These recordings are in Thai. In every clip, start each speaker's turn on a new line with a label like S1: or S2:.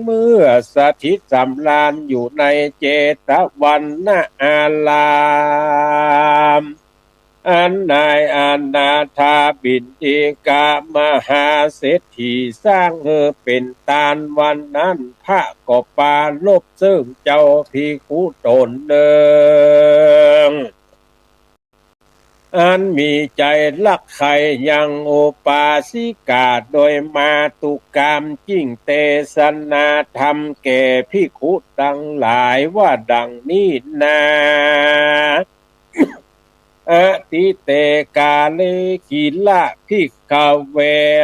S1: เมื่อสถิตสำราญอยู่ในเจตวันนะอารามอันนายอนาถาบิณฑิกามหาเศรษฐีสร้างเป็นตานวันนั้นพระก็ปาลบซึ่งเจ้าภิกขุตนเดิงอันมีใจรักใครยังโอปาสิกาโดยมาตุกามจิ้งเตสนาธรรมแก่ภิกขุทั้งหลายว่าดังนี้นาอติเตกาเลกิละภิกขเว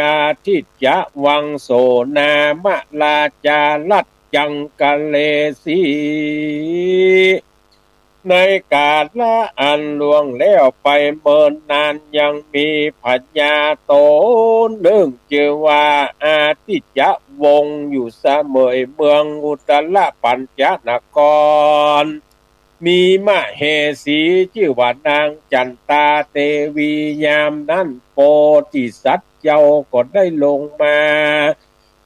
S1: อาทิจยวังโสนามะลาจารัจจังกะเลสีในกาลละอันล่วงแล้วไปเมินนานยังมีปัญญาโตหนึ่งชื่อว่าอาทิจวงศ์อยู่เสมอเมืองอุตรปัญจนครมีมเหสีชื่อว่านางจันตาเตวียามนั้นโพธิสัตว์เจ้าก็ได้ลงมา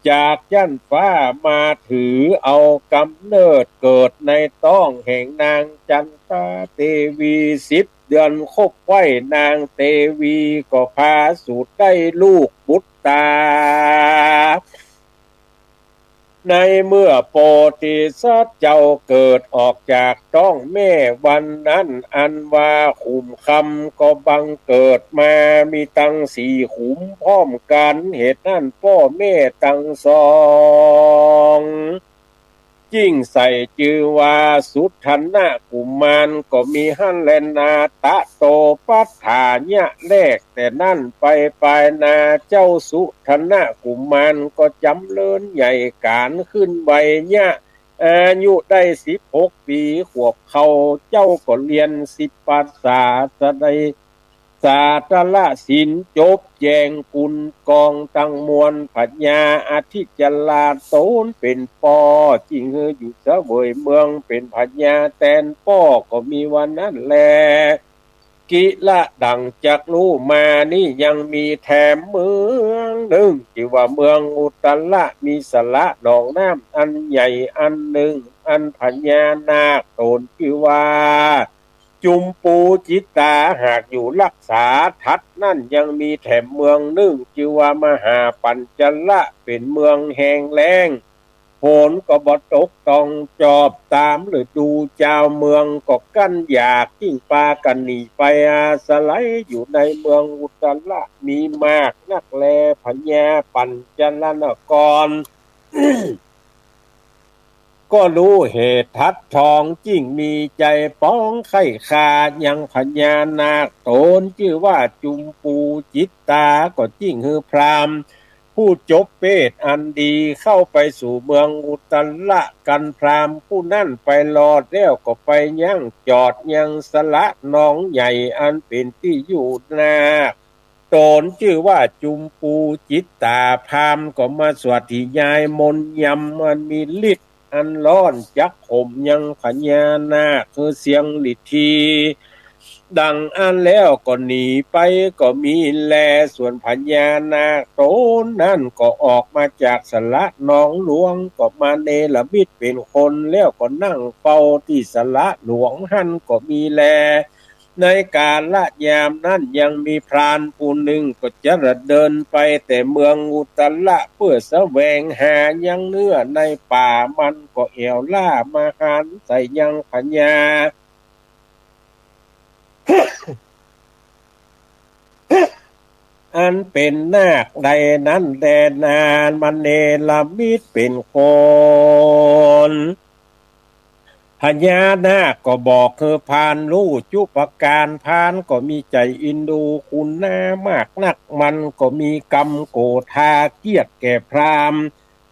S1: จากยันฟ้ามาถือเอากำเนิดเกิดในต้องแห่งนางจันตาเตวี10 เดือนครบไว้นางเตวีก็พาสูตรได้ลูกบุตรตาในเมื่อโพธิสัตว์เจ้าเกิดออกจากท้องแม่วันนั้นอันว่าขุมคำก็บังเกิดมามีตั้ง4 ขุมพร้อมกันเหตุนั้นพ่อแม่ตั้ง2จิ้งใส่จือว่าสุทันนะกุมารก็มีหั่นแลนาตะโตปัฏฐานะแรกแต่นั่นไปนาเจ้าสุทันนะกุมารก็จำเริญใหญ่การขึ้นใบเนี่ยอายุได้16 ปีขวบเขาเจ้าก็เรียน10 ภาษาจะได้สาตละศิลป์จบแจงกุลกองตั้งมวลปัญญาอาทิจลาโตนเป็นปอจริงอยู่เสวยเมืองเป็นปัญญาแตนป้อก็มีวันนั้นแลกิละดังจากรู้มานี่ยังมีแถมเมืองหนึ่งที่ว่าเมืองอุตระมีสระหนองน้ำอันใหญ่อันหนึ่งอันพญานาคโตนคือว่าจุมปูจิตตาหากอยู่รักษาทัดนั่นยังมีแถมเมืองหนึ่งชื่อว่ามหาปัญจละเป็นเมืองแห่งแล้งฝนก็บ่ตกต้องจอบตามฤดูเจ้าเมืองก็กั้นอยากกิ้งปลากันหนีไปอาศัยอยู่ในเมืองอุตระมีมากนักแลพญาปัญจลนคร ก็รู้เหตุทัดทองจิ้งมีใจป้องไข่ขายังพญานาคโตนชื่อว่าจุมปูจิตตาก็จิ้งฮือพรามผู้จบเปตอันดีเข้าไปสู่เมืองอุตระกันพรามผู้นั่นไปรอดแล้วก็ไปยั่งจอดยังสละน้องใหญ่อันเป็นที่อยู่นาโตนชื่อว่าจุมปูจิตตาพรามก็มาสวัสดียายมนยำมันมีฤทธิ์อันร้อนจักข่มยังพญานาคคือเสียงฤทธีดังอันแล้วก็หนีไปก็มีแลส่วนพญานาคโตนนั่นก็ออกมาจากสระหนองหลวงก็มาเนรมิตเป็นคนแล้วก็นั่งเฝ้าที่สระหลวงหันก็มีแลในกาลยามนั้นยังมีพรานผู้หนึ่งก็จะเดินไปแต่เมืองอุตระเพื่อแสวงหายังเนื้อในป่ามันก็เอวล่ามาหันใส่ยังพญา อันเป็นนาคใดนั้นแดนานมันเนรมิตเป็นคนพญานาคก็บอกคือพานรู้จุปการพานก็มีใจอินดูคุณหน้ามากนักมันก็มีกรรมโกธาเกียรติแก่พราม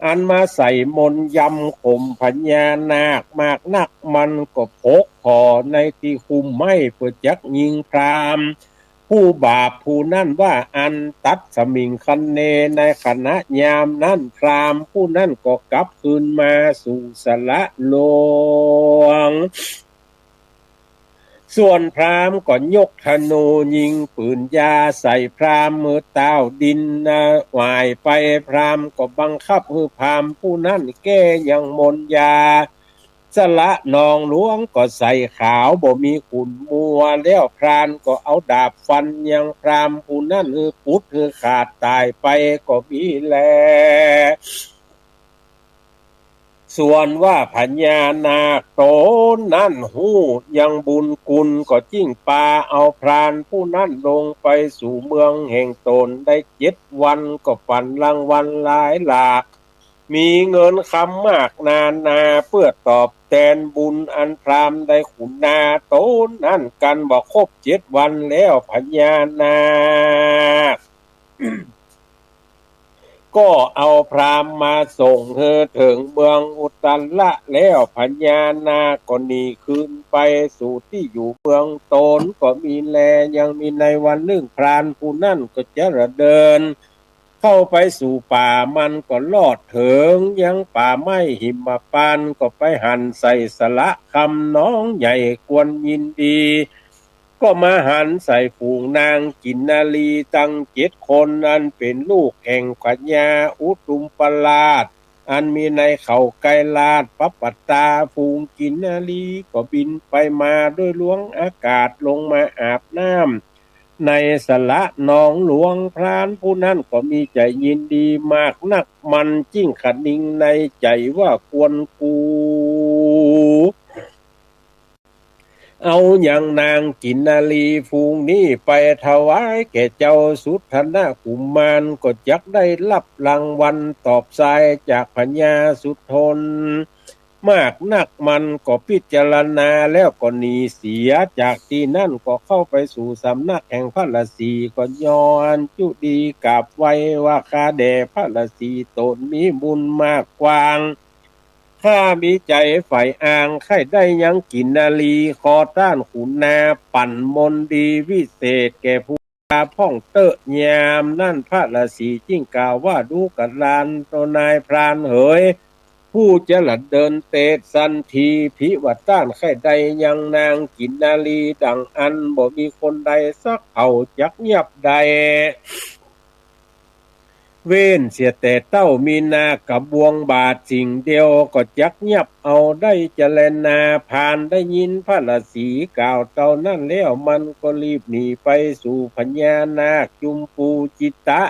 S1: อันมาใส่มนยำข่มพญานาคมากนักมันก็พกพอในที่คุมไม่เพื่อจักยิงพรามผู้บาปผู้นั่นว่าอันตัดสมิงคันเนในขณะยามนั้นพรามผู้นั่นก็กลับคืนมาสู่สละโลวง ส่วนพราหมณ์ก็ยกธนูยิงปืนยาใส่พราหมณ์มือเต้าดินหวายไปพราหมณ์ก็บังคับให้พราหมณ์ผู้นั้นแก้ยังมนต์ยาสละนองหลวงก็ใส่ขาวบ่มีขุนมัวแล้วพรานก็เอาดาบฟันยังพราหมณ์ผู้นั้นปุดขาดตายไปก็มีแลส่วนว่าพญานาคโตนั่นหู้ยังบุญกุลก็จิ้งปาเอาพรานผู้นั้นลงไปสู่เมืองแห่งตนได้7 วันก็ฝันรางวัลหลายหลากมีเงินคำมากนาเพื่อตอบแทนบุญอันพรามได้ขุนนาโตนั่นกันบอกครบ7 วันแล้วพญานาค ก็เอาพราหมณ์มาส่งเธอถึงเมืองอุตระแล้วพญานาคก็หนีคืนไปสู่ที่อยู่เมืองตนก็มีแลยังมีในวันหนึ่งพรานผู้นั่นก็จะเดินเข้าไปสู่ป่ามันก็ลอดถึงยังป่าไม้หิมพานต์ก็ไปหั่นใส่สละคำน้องใหญ่กวนยินดีก็มาหันใส่ฝูงนางกินนาลีตั้ง7 คนอันเป็นลูกแห่งขวัญญาอุตุมปราชอันมีในเขาไกลลาดปัปปตาฝูงกินนาลีก็บินไปมาด้วยลวงอากาศลงมาอาบน้ำในสละนองหลวงพรานผู้นั้นก็มีใจยินดีมากนักมันจิ้งขัดนิงในใจว่าควรกูเอาอย่างนางกินนาลีฟูงนี้ไปถวายแก่เจ้าสุทธนะกุมารก็จักได้รับรางวัลตอบสายจากพญาสุทนมากนักมันก็พิจารณาแล้วก็หนีเสียจากที่นั่นก็เข้าไปสู่สำนักแห่งพระฤาษีก็ย้อนจุดีกราบไว้ว่าข้าแด่พระฤาษีตนมีบุญมากกว้างข้ามีใจฝ่ายอ่างใครได้ยังกินนาลีคอต้านขุนนาปั่นมนดีวิเศษแก่ผู้พ่องเตอะยามนั่นพระฤาษีจิ้งกล่าวว่าดูกัดลานตัวนายพรานเหยผู้จะหลัดเดินเตะสันทีพิวัตต้านใครใดยังนางกินนาลีดังอันบ่มีคนใดสักเขาจักเงียบใดเว้นเสียแต่เต้ามีนากับบวงบาทสิ่งเดียวก็จักเงียบเอาได้เจริญนาผ่านได้ยินพระฤาษีกล่าวเต่านั่นแล้วมันก็รีบหนีไปสู่พญานาคจุมปูจิตะ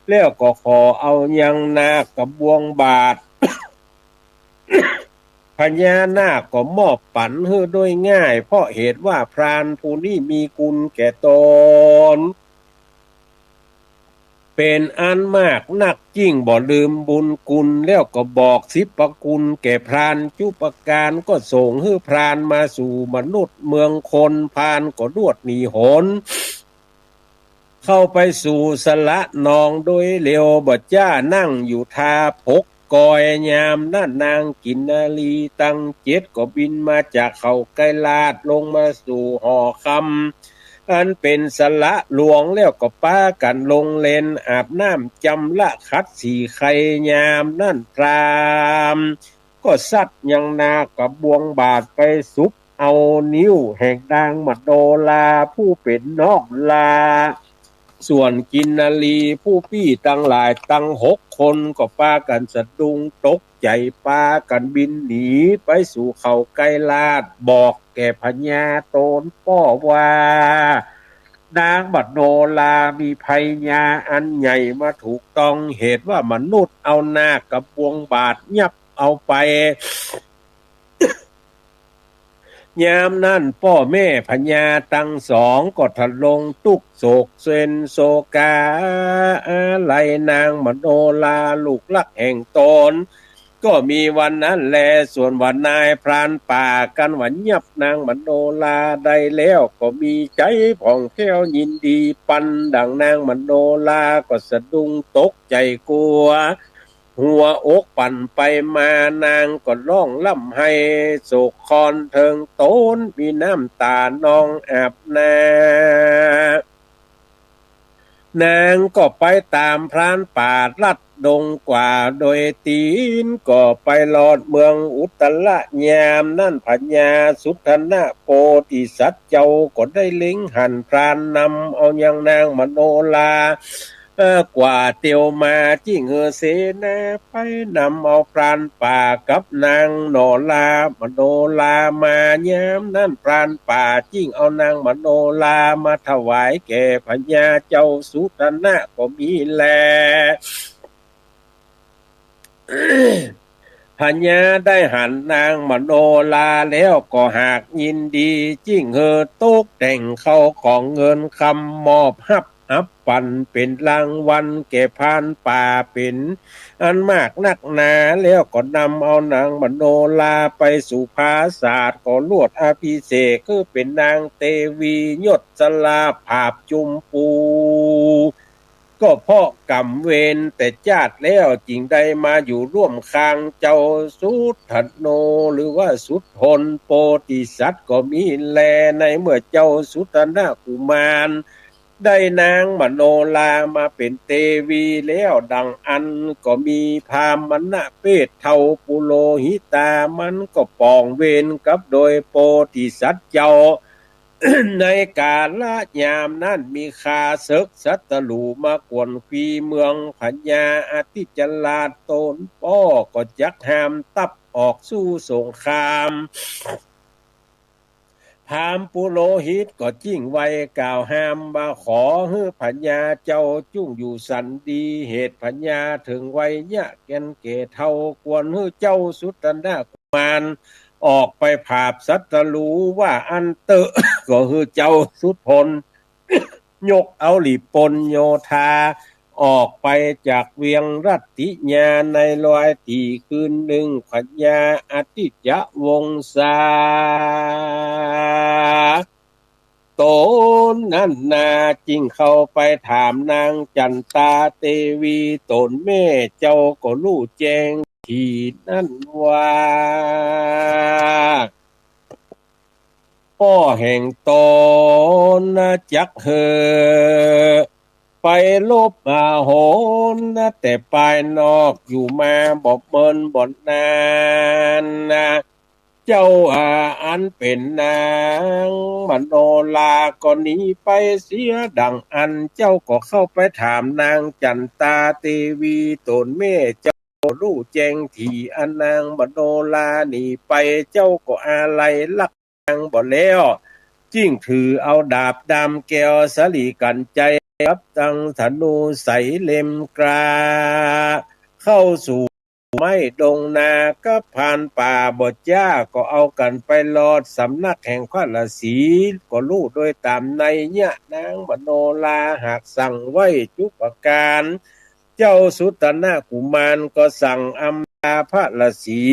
S1: แล้วก็ขอเอายังนาคกับบวงบาท พญานาคก็มอบปันให้โดยง่ายเพราะเหตุว่าพรานผู้นี้มีกุลแก่ตนเป็นอันมากนักยิ่งบ่ลืมบุญกุลแล้วก็บอก10 ประกุลแก่พรานจุปการก็ส่งให้พรานมาสู่มนุษย์เมืองคนพรานก็รวดหนีหนเข้าไปสู่สละนองโดยเร็วบ่จ้านั่งอยู่ทาพกกอยยามนั่นนางกินนาลีตั้ง7ก็บินมาจากเขาไกลลาดลงมาสู่หอคำอันเป็นสละหลวงแล้วก็ป้ากันลงเลนอาบน้ำจำละคัดสีไข่ยามนั่นพรามก็สัตว์ยังนากับบวงบาทไปซุบเอานิ้วแห่งดังมัดโดลาผู้เป็นนอกลาส่วนกินนาลีผู้พี่ตั้งหลายตั้ง6 คนก็ปากันสะดุ้งตกใจปากันบินหนีไปสู่เขาไกลลาดบอกแก่พญาโตนป้อว่านางบัดโนลามีภัยญาอันใหญ่มาถูกต้องเหตุว่ามนุษย์เอาหน้ากับบวงบาทยับเอาไปยามนั่นพ่อแม่พญาตั้ง2ก็ทะลงตุกโศกเซนโศกาอะไรนางมโนลาลูกลักแห่งตนก็มีวันนั้นแลส่วนวันนายพรานป่ากันวันยับนางมโนลาได้แล้วก็มีใจผ่องแผ้วยินดีปันดังนางมโนลาก็สะดุ้งตกใจกลัวหัวอกปั่นไปมานางก็ร้องล่ำให้โศกคอนเทิงโตนมีน้ำตานองอาบนานางก็ไปตามพรานป่าลัด ดงกว่าโดยตีนก็ไปลอดเมืองอุตรยามนั่นพญาสุทนะโพธิสัตว์เจ้าก็ได้เล็งหันพรานนำเอายังนางมโนลากว่าเตียวมาจิ้งเสนาไปนำเอาพรานป่ากับนางโนลามโนลามายามนั่นพรานป่าจิ้งเอานางมโนลามาถวายแก่พญาเจ้าสุทนะก็มีแล พญาได้หันนางมโนลาแล้วก็หากยินดีจิ้งตกแต่งเข้าของเงินคำมอบฮับปันเป็นรางวัลแก่พานป่าเป็นอันมากนักหนาแล้วก็นำเอานางมโนลาไปสู่ภาศาสก็ลวดอภิเษกคือเป็นนางเตวียศสลาภาพจุมปูก็เพราะกรรมเวรแต่ชาติแล้วจึงได้มาอยู่ร่วมคางเจ้าสุทันโนหรือว่าสุทธนโพธิสัตว์ก็มีแลในเมื่อเจ้าสุตนะกุมารได้นางมโนลามาเป็นเตวีแล้วดังอันก็มีพามนะเพศเท่าปุโรหิตามันก็ปองเวรกับโดยโพธิสัตว์เจ้า ในกาลยามนั้นมีคาศึกสัตลูมากวนฟีเมืองพญาอาทิจลาดตนป้อก็จักหามตับออกสู้สงครามพามปุโรหิตก็จิ้งไว้กล่าวห้ามมาขอให้พญาเจ้าจุ้งอยู่สันดีเหตุพญาถึงไว้ยะแกนเกเท่ากวนให้เจ้าสุตนะกุมารออกไปผาบสัตลูว่าอันเตอ ก็คือเจ้าสุทน ยกเอาหลีปนโยธาออกไปจากเวียงรัตติญาในลอยตีคืนหนึ่งพญาอาทิจวงศาโตนนั่นนาจิงเข้าไปถามนางจันตาเตวีตนแม่เจ้าก็รู้แจ้งทีนั่นว่าพ่อแห่งตนจักไปลบมาโหนแต่ปลายนอกอยู่มาบอกเมินบ่นานเจ้าอันเป็นนางมโนลาก็หนีไปเสียดังอันเจ้าก็เข้าไปถามนางจันตาเตวีตนแม่เจ้ารู้แจ้งทีอันนางมโนลาหนีไปเจ้าก็อาลัยลักนางบ่แล้วจิ้งถือเอาดาบดำแก้วสลีกันใจกับตังธนูใสเล่มกราเข้าสู่ไม่ดงนาก็ผ่านป่าบทจ้าก็เอากันไปลอดสำนักแห่งพระฤาษีก็รู้โดยตามในเนี่ยนางมโนลาหากสั่งไว้ทุกประการเจ้าสุตนะกุมารก็สั่งอำลาพระฤาษี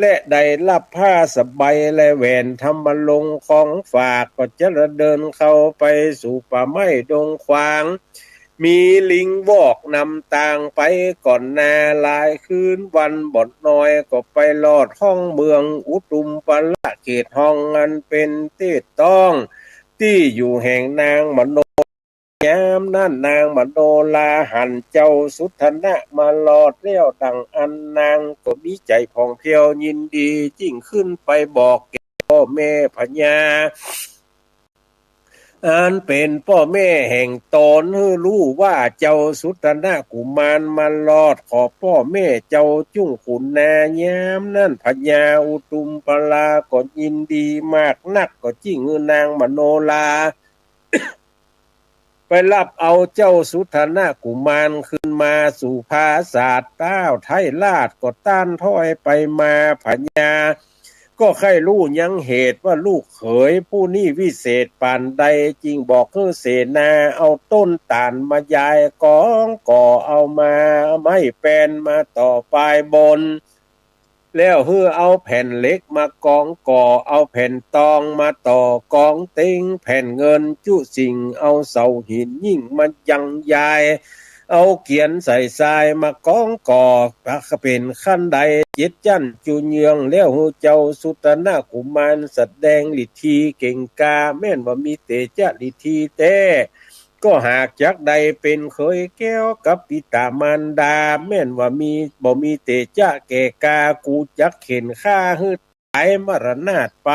S1: และได้รับผ้าสบายและแหวนธรรมลงของฝากก็จะเดินเข้าไปสู่ป่าไม้ดงควางมีลิงวอกนำต่างไปก่อนนาลายคืนวันบ่อนน้อยก็ไปลอดห้องเมืองอุตุมปละเขตห้องอันเป็นที่ต้องที่อยู่แห่งนางมโนยามนั่นนางมโนลาหันเจ้าสุทนะมาลอดเลี้ยวดังอันนางก็มีใจผ่องเพียวยินดีจิ้งขึ้นไปบอกแก่พ่อแม่พญาอันเป็นพ่อแม่แห่งตนให้รู้ว่าเจ้าสุตนะกุมารมาลอดขอพ่อแม่เจ้าจุ้งขุนนายามนั่นพญาอุตุมปลาก็ยินดีมากนักก็จิ้งนางมโนลา ไปรับเอาเจ้าสุทนะกุมารขึ้นมาสู่ภาศาสเต้าไทยราชก็ต้านถ้อยไปมาพญาก็ใครรู้ยังเหตุว่าลูกเขยผู้นี้วิเศษปานใดจริงบอกให้เสนาเอาต้นตาลมายายกองก่อเอามาไม่เป็นมาต่อปลายบนแล้วเอาแผ่นเหล็กมากองก่อเอาแผ่นตองมาต่อกองเต็งแผ่นเงินจุสิ่งเอาเสาหินยิ่งมันยังยายเอาเขียนใส่ทรายมากองก่อเป็นขั้นใดเจ็ดจั่นจูเยืองแล้วเจ้าสุตนะกุมารแสดงฤทธิเก่งกาแม่นว่ามีเตจะฤทธิเต้ ก็หากจักใดเป็นเคยแก้วกับปิตามารดาแม่นว่ามีบ่มีเตจะแก่กากูจักเข็นฆ่าฮึดตายมรณาถไป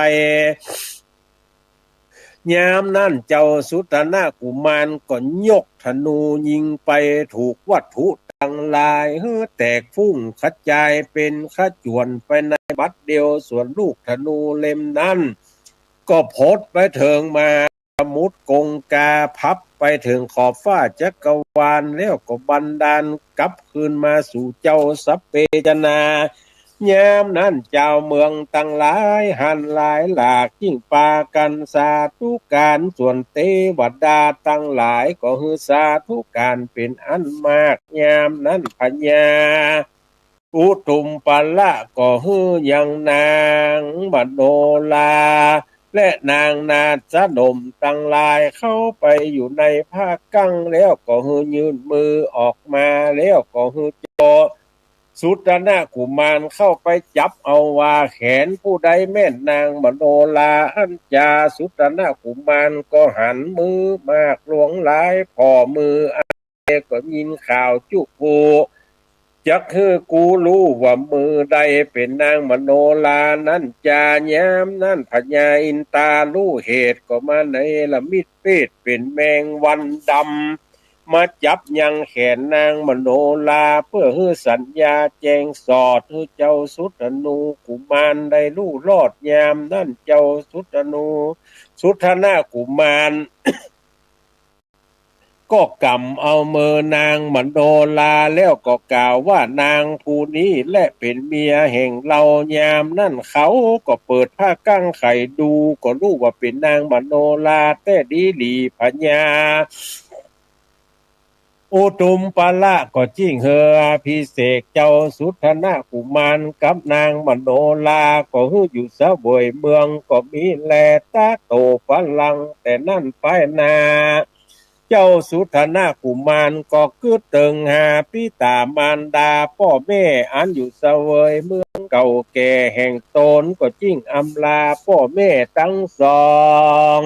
S1: ยามนั่นเจ้าสุตนะกุมารก็ยกธนูยิงไปถูกวัตถุต่างหลายเฮือแตกฟุ้งกระจายเป็นขจวนไปในบัดเดียวส่วนลูกธนูเล่มนั้นก็พดไปถึงมามุดกงกาพับไปถึงขอบฟ้าจักรวาลแล้วก็บันดาลกลับคืนมาสู่เจ้าสัพเพจนายามนั้นเจ้าเมืองตั้งหลายหันหลายหลากยิ่งปากันสาธุการส่วนเทวดาตั้งหลายก็ฮือสาธุการเป็นอันมากยามนั้นพญาอุตุมปละก็ฮือยังนางมโนลาและนางนาจดมตั้งหลายเข้าไปอยู่ในผ้ากั้งแล้วก็ฮือยืนมือออกมาแล้วก็ฮือจอสุตนะกุมารเข้าไปจับเอาว่าแขนผู้ใดแม่นนางมโนลาอัญจาสุตนะกุมารก็หันมือมากหลวงหลายพ่อมือก็ยินข่าวจุกูจักคือกูรู้ว่ามือใดเป็นนางมโนลานั้นจายามนั้นพญาอินตารู้เหตุก็มาในละมิดเป็ดเป็นแมงวันดำมาจับยังแขนนางมโนลาเพื่อให้สัญญาแจงสอดให้เจ้าสุตนูกุมารได้รู้รอดยามนั่นเจ้าสุตนูสุทนากุมารก็กำเอามือนางมโนลาแล้วก็กล่าวว่านางผู้นี้และเป็นเมียแห่งเรายามนั่นเขาก็เปิดผ้ากั้งไขดูก็รู้ว่าเป็นนางมโนลาแต่ดีหลีพญาอุตุมปละก็จิ้งเฮอพิเศษเจ้าสุทนะกุมารกับนางมโนลาก็ฮืออยู่เสวยเมืองก็มีแลตาโตฝรั่งแต่นั่นไปนาเจ้าสุทนะกุมารก็คือเติงหาพิตามารดาพ่อแม่อันอยู่เสวยเมืองเก่าแก่แห่งตนก็จิ้งอำลาพ่อแม่ทั้งสอง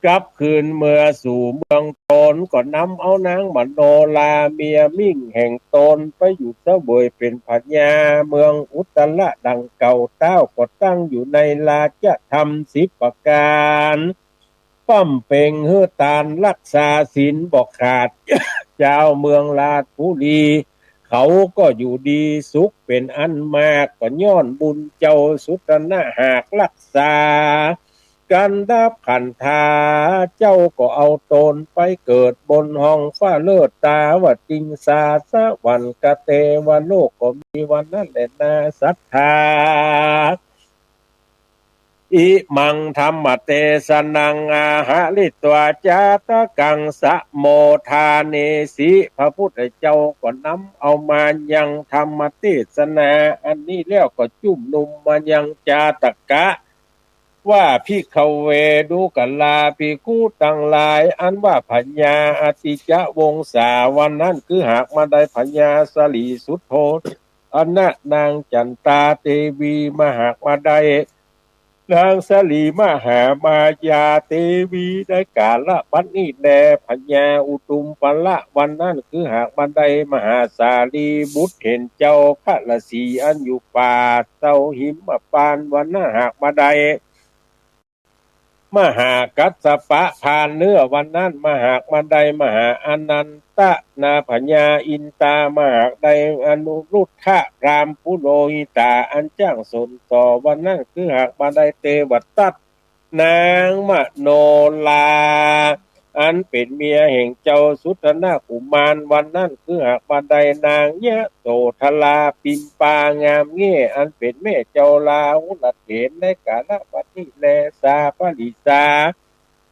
S1: กลับคืนเมื่อสู่เมืองตนก็นำเอานางมโนลาเมียมิ่งแห่งตนไปอยู่เสวยเป็นพญาเมืองอุตรดังเก่าเต้าก็ตั้งอยู่ในราชธรรม10ประการป้อมเป่งเฮือตานรักษาศีลบอกขาด เจ้าเมืองราชบุรีเขาก็อยู่ดีสุขเป็นอันมากก็ย้อนบุญเจ้าสุตนะหากรักษากันดับขันธาเจ้าก็เอาตนไปเกิดบนห้องฟ้าเลิศตาว่าจริงสาสวรรค์กเตวโลกก็มีวันนั้นแหละนาศรัทธาอิมังธรรมเตสนังอาหาริตวาจาตกังสะโมทาเนสิพระพุทธเจ้าก็นำเอามายังธรรมเทศนาอันนี้แล้วก็จุ่มนุมมายังจาตกะว่าพิกเวดูกัลลาภิกขุตั้งหลายอันว่าพญาอติจะวงศาวันนั้นคือหากมาได้พญาสลีสุทโธอันนะนางจันตาเทวีมาหากมาได้นางสลีมหามายาเทวีได้กาละบัดนี้แลพญาอุตุมปละวันนั้นคือหากบันไดมหาสาลีบุตรเห็นเจ้าพระละสีอันอยู่ป่าเต้าหิมปานวันนั้นหากบันไดมหากัสสปะพานเนื้อวันนั้นมหากบันไดมหาอนันตนาพญาอินตามหากใดอนุรุทธะรามปุโรหิตาอันจ้างสนต่อวันนั้นคือหากบันไดเตวัตตัดนางมโนลาอันเป็นเมียแห่งเจ้าสุตนะกุมารวันนั้นคือหากบันไดนางยะโสธลาปิมปางามเง่อันเป็นแม่เจ้าลาหุลเถนในกาลปัตติแลสาปริสา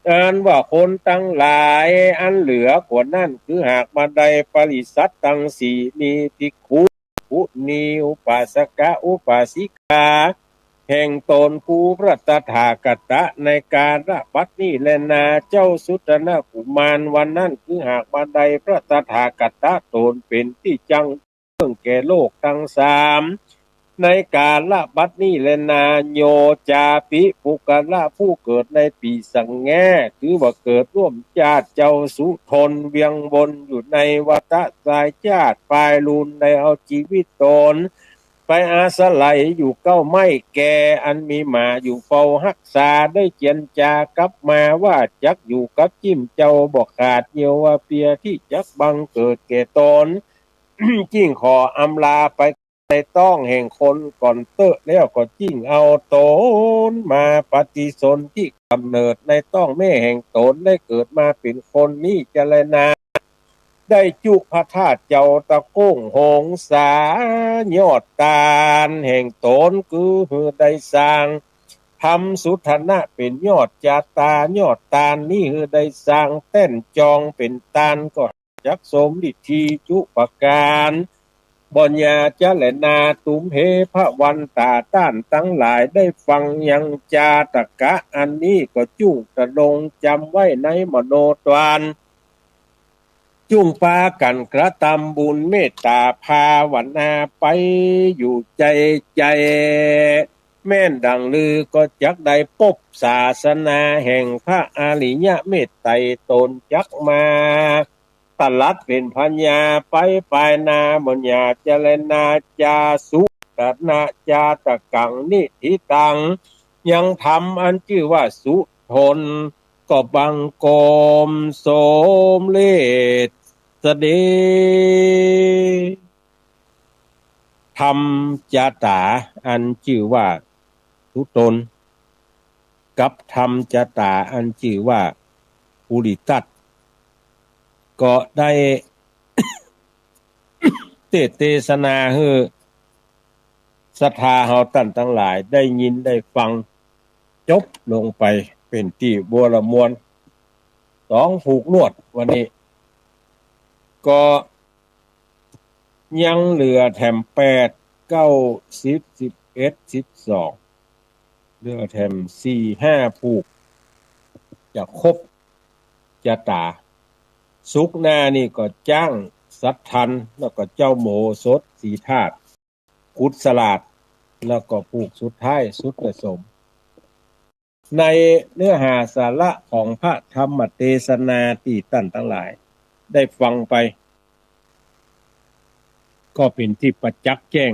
S1: อันว่าคนตั้งหลายอันเหลือกว่านั้นคือหากบันไดปริสัตตังสีมีติคุปุนีอุปาสกะอุปาสิกาแห่งตนผู้พระตถาคตในการระบัดนี้แลนาเจ้าสุตนะกุมารวันนั้นคือหากบันไดพระตถาคตตนเป็นที่จังเรื่องแก่โลกทั้งสาม ในกาลบัดนี้แลนาโยจาปิปุกละผู้เกิดในปีสังแง่คือว่าเกิดร่วมญาติเจ้าสุทนเวียงบนอยู่ในวัฏสายญาติปลายลุนในเอาชีวิตตนไปอาศัยอยู่เก้าไม้แก่อันมีหมาอยู่เฝ้ารักษาได้เจียนจากลับมาว่าจักอยู่กับจิ้มเจ้าบอกขาดเยียวว่าเปียที่จักบังเกิดแก่ตน จิ้งขออำลาไปในต้องแห่งคนก่อนเตอะแล้วก็จิ้งเอาตนมาปฏิสนที่กำเนิดในต้องแม่แห่งตนได้เกิดมาเป็นคนนี้เจรณาได้จุพระธาตุเจ้าตะก้งหงสายอดตาลแห่งตนคือได้สร้างทำสุทนะเป็นยอดจาตายอดตาลนี่คือได้สร้างเต้นจองเป็นตาลก็จักสมดิทีจุปการบัญญาจะแลนาตุมเพพระวันตาต้านทั้งหลายได้ฟังยังจาตกะอันนี้ก็จุ่งตะลงจำไว้ในมโนตวานจุ่งปากันกระทำบุญเมตตาภาวนาไปอยู่ใจใจแม่นดังลือก็จักได้พบศาสนาแห่งพระอริยะเมตไตรตนจักมาตลัดเป็นพัญญาไปปลายนาบัญญาเจรณาจาสุตนาจาตะกังนิทิตังยังทำอันชื่อว่าสุทนก็บังกมโสมเลศเสดทำจาตาอันชื่อว่าสุตนกับทำจาตาอันชื่อว่าปุริตัตก็ได้ เทศนาให้ศรัทธาเฮาท่านทั้งหลายได้ยินได้ฟังจบลงไปเป็นที่บัวละมวลสองผูกนวดวันนี้ก็ยังเหลือแถม8 9 10 11 12เหลือแถม4 5ผูกจะครบจะตาสุกหน้านี่ก็จ้างสัตทันแล้วก็เจ้าโมสดสีธาตุกุศลาดแล้วก็ผูกสุดท้ายสุดผสมในเนื้อหาสาระของพระธรรมเทศนาที่ท่านทั้งหลายได้ฟังไปก็เป็นที่ประจักษ์แจ้ง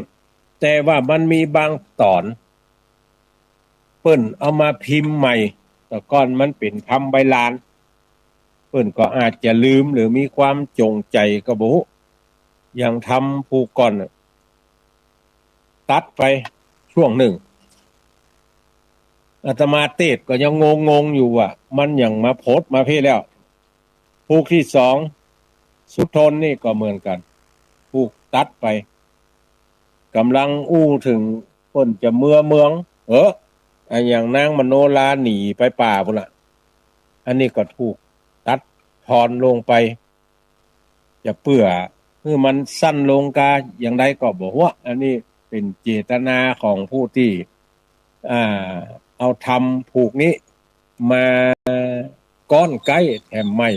S1: แต่ว่ามันมีบางตอนเปิ้นเอามาพิมพ์ใหม่แต่ก่อนมันเป็นคำใบลานเปิ้นก็อาจจะลืมหรือมีความจงใจก็บ่ฮู้อย่างทำผู้ก่อนตัดไปช่วงหนึ่งอาตมาเทศก็ยังงงอยู่ว่ามันยังมาโพสต์มาเพ่แล้วผูกที่2สุทนนี่ก็เหมือนกันผูกตัดไปกำลังอู้ถึงคนจะเมืองไอ้อย่างนางมโนลาหนีไปป่าพุ่นล่ะอันนี้ก็ถูกตัดทอนลงไปจะเปื่อคือมันสั้นลงกาอย่างใดก็บอกว่าอันนี้เป็นเจตนาของผู้ที่เอาทำผูกนี้มาก้อนไก่แถมไม่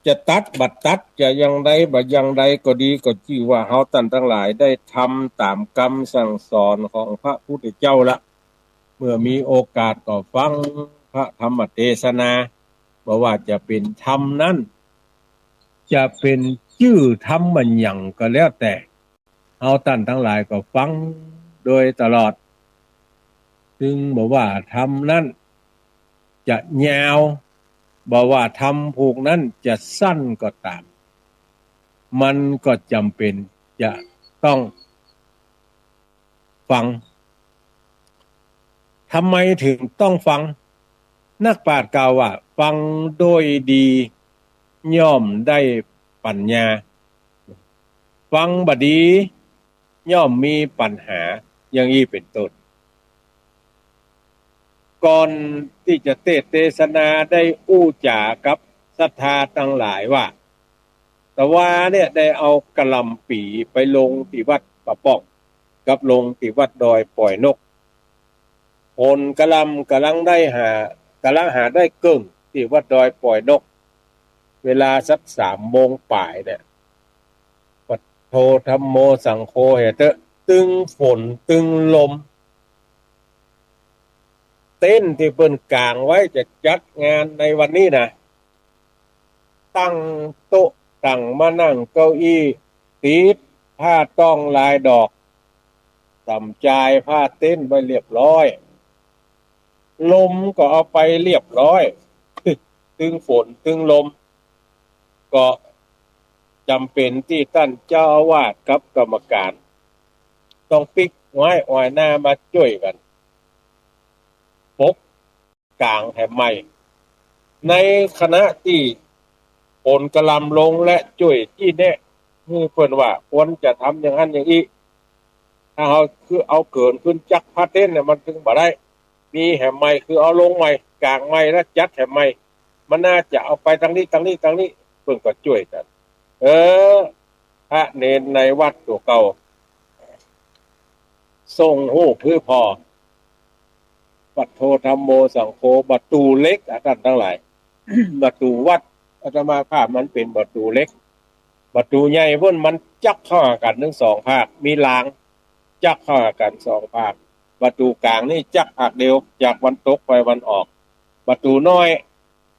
S1: จะตัดบัดตัดจะยังใดบัดยังใดก็ดีก็ชื่อว่าเฮาท่านทั้งหลายได้ทำตามคำสั่งสอนของพระพุทธเจ้าละเมื่อมีโอกาสก็ฟังพระธรรมเทศนาบ่ว่าจะเป็นธรรมนั้นจะเป็นชื่อธรรมมันหยังก็แล้วแต่เฮาท่านทั้งหลายก็ฟังโดยตลอดซึ่งบอกว่าธรรมนั้นจะยาวบอกว่าธรรมผูกนั้นจะสั้นก็ตามมันก็จำเป็นจะต้องฟังทำไมถึงต้องฟังนักปราชญ์กล่าวว่าฟังโดยดีย่อมได้ปัญญาฟังบ่ดีย่อมมีปัญหาอย่างนี้เป็นต้นก่อนที่จะเทศนาได้อู้จากับศรัทธาทั้งหลายว่าแต่ว่าเนี่ยได้เอากระลำปีไปลงที่วัดปะป้องกับลงที่วัดดอยปล่อยนกผลกระลำกำลังหาได้เกิ่งที่วัดดอยปล่อยนกเวลาสัก3 โมงป่ายเนี่ยพ ธัมโมสังโฆเหตุตึงฝนตึงลมเต้นที่เปิ้นกลางไว้จะจัดงานในวันนี้นะตั้งโต๊ะตั้งมานั่งเก้าอี้ติดผ้าต้องลายดอกสำจายผ้าเต้นไว้เรียบร้อยลมก็เอาไปเรียบร้อยตึงฝนตึงลมก็จำเป็นที่ท่านเจ้าอาวาสกับกรรมการต้องปิกไว้อ้อยหน้ามาช่วยกันปกกลางแถมใหม่ในคณะที่ผลกระลำลงและช่วยที่แน่นี่เพิ่นว่าควรจะทำอย่างนั้นอย่างนี้ถ้าเอาคือเอาเกินขึ้นจักพาเต้นเนี่ยมันถึงบ่ได้มีแหมใหม่คือเอาลงใหม่กลางใหม่แล้วจัดแหมใหม่มันน่าจะเอาไปทางนี้ทางนี้ทางนี้เพิ่นก็ช่วยกันเออพระเนรในวัดตัวเก่าทรงหู้พื้พอปัตโทธัมโมสังโฆประตูเล็กท่านทั้งหลาย ประตูวัดอาตมาภาพมันเป็นประตูเล็กประตูใหญ่เพิ่นมันจักเข้าหากันทั้งสองภาคมีรางจักเข้าหากันสองภาคประตูกลางนี่จักภาคเดียวจากวันตกไปวันออกประตูน้อย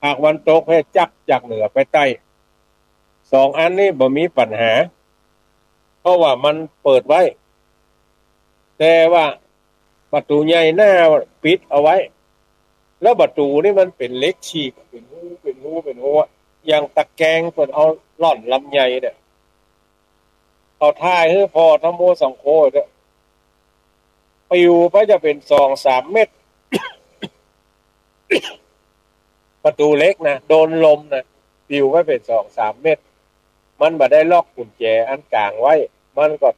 S1: ภาควันตกให้จักจากเหนือไปใต้สองอันนี้บ่มีปัญหาเพราะว่ามันเปิดไว้แต่ว่าประตูใหญ่หน้าปิดเอาไว้แล้วประตูนี่มันเป็นเล็กฉีกเป็นหูเป็นหัวอย่างตะแกรงเพิ่นเอาล่อนลำไยเนี่ยเอาท้ายให้พอธัมโมสังโฆเนี่ยปิวไปจะเป็น2-3 เม็ดประตูเล็กนะโดนลมนะปิวไปเป็น2-3 เม็ดมันบ่ได้ล็อกกุญแจอันกลางไว้มันก็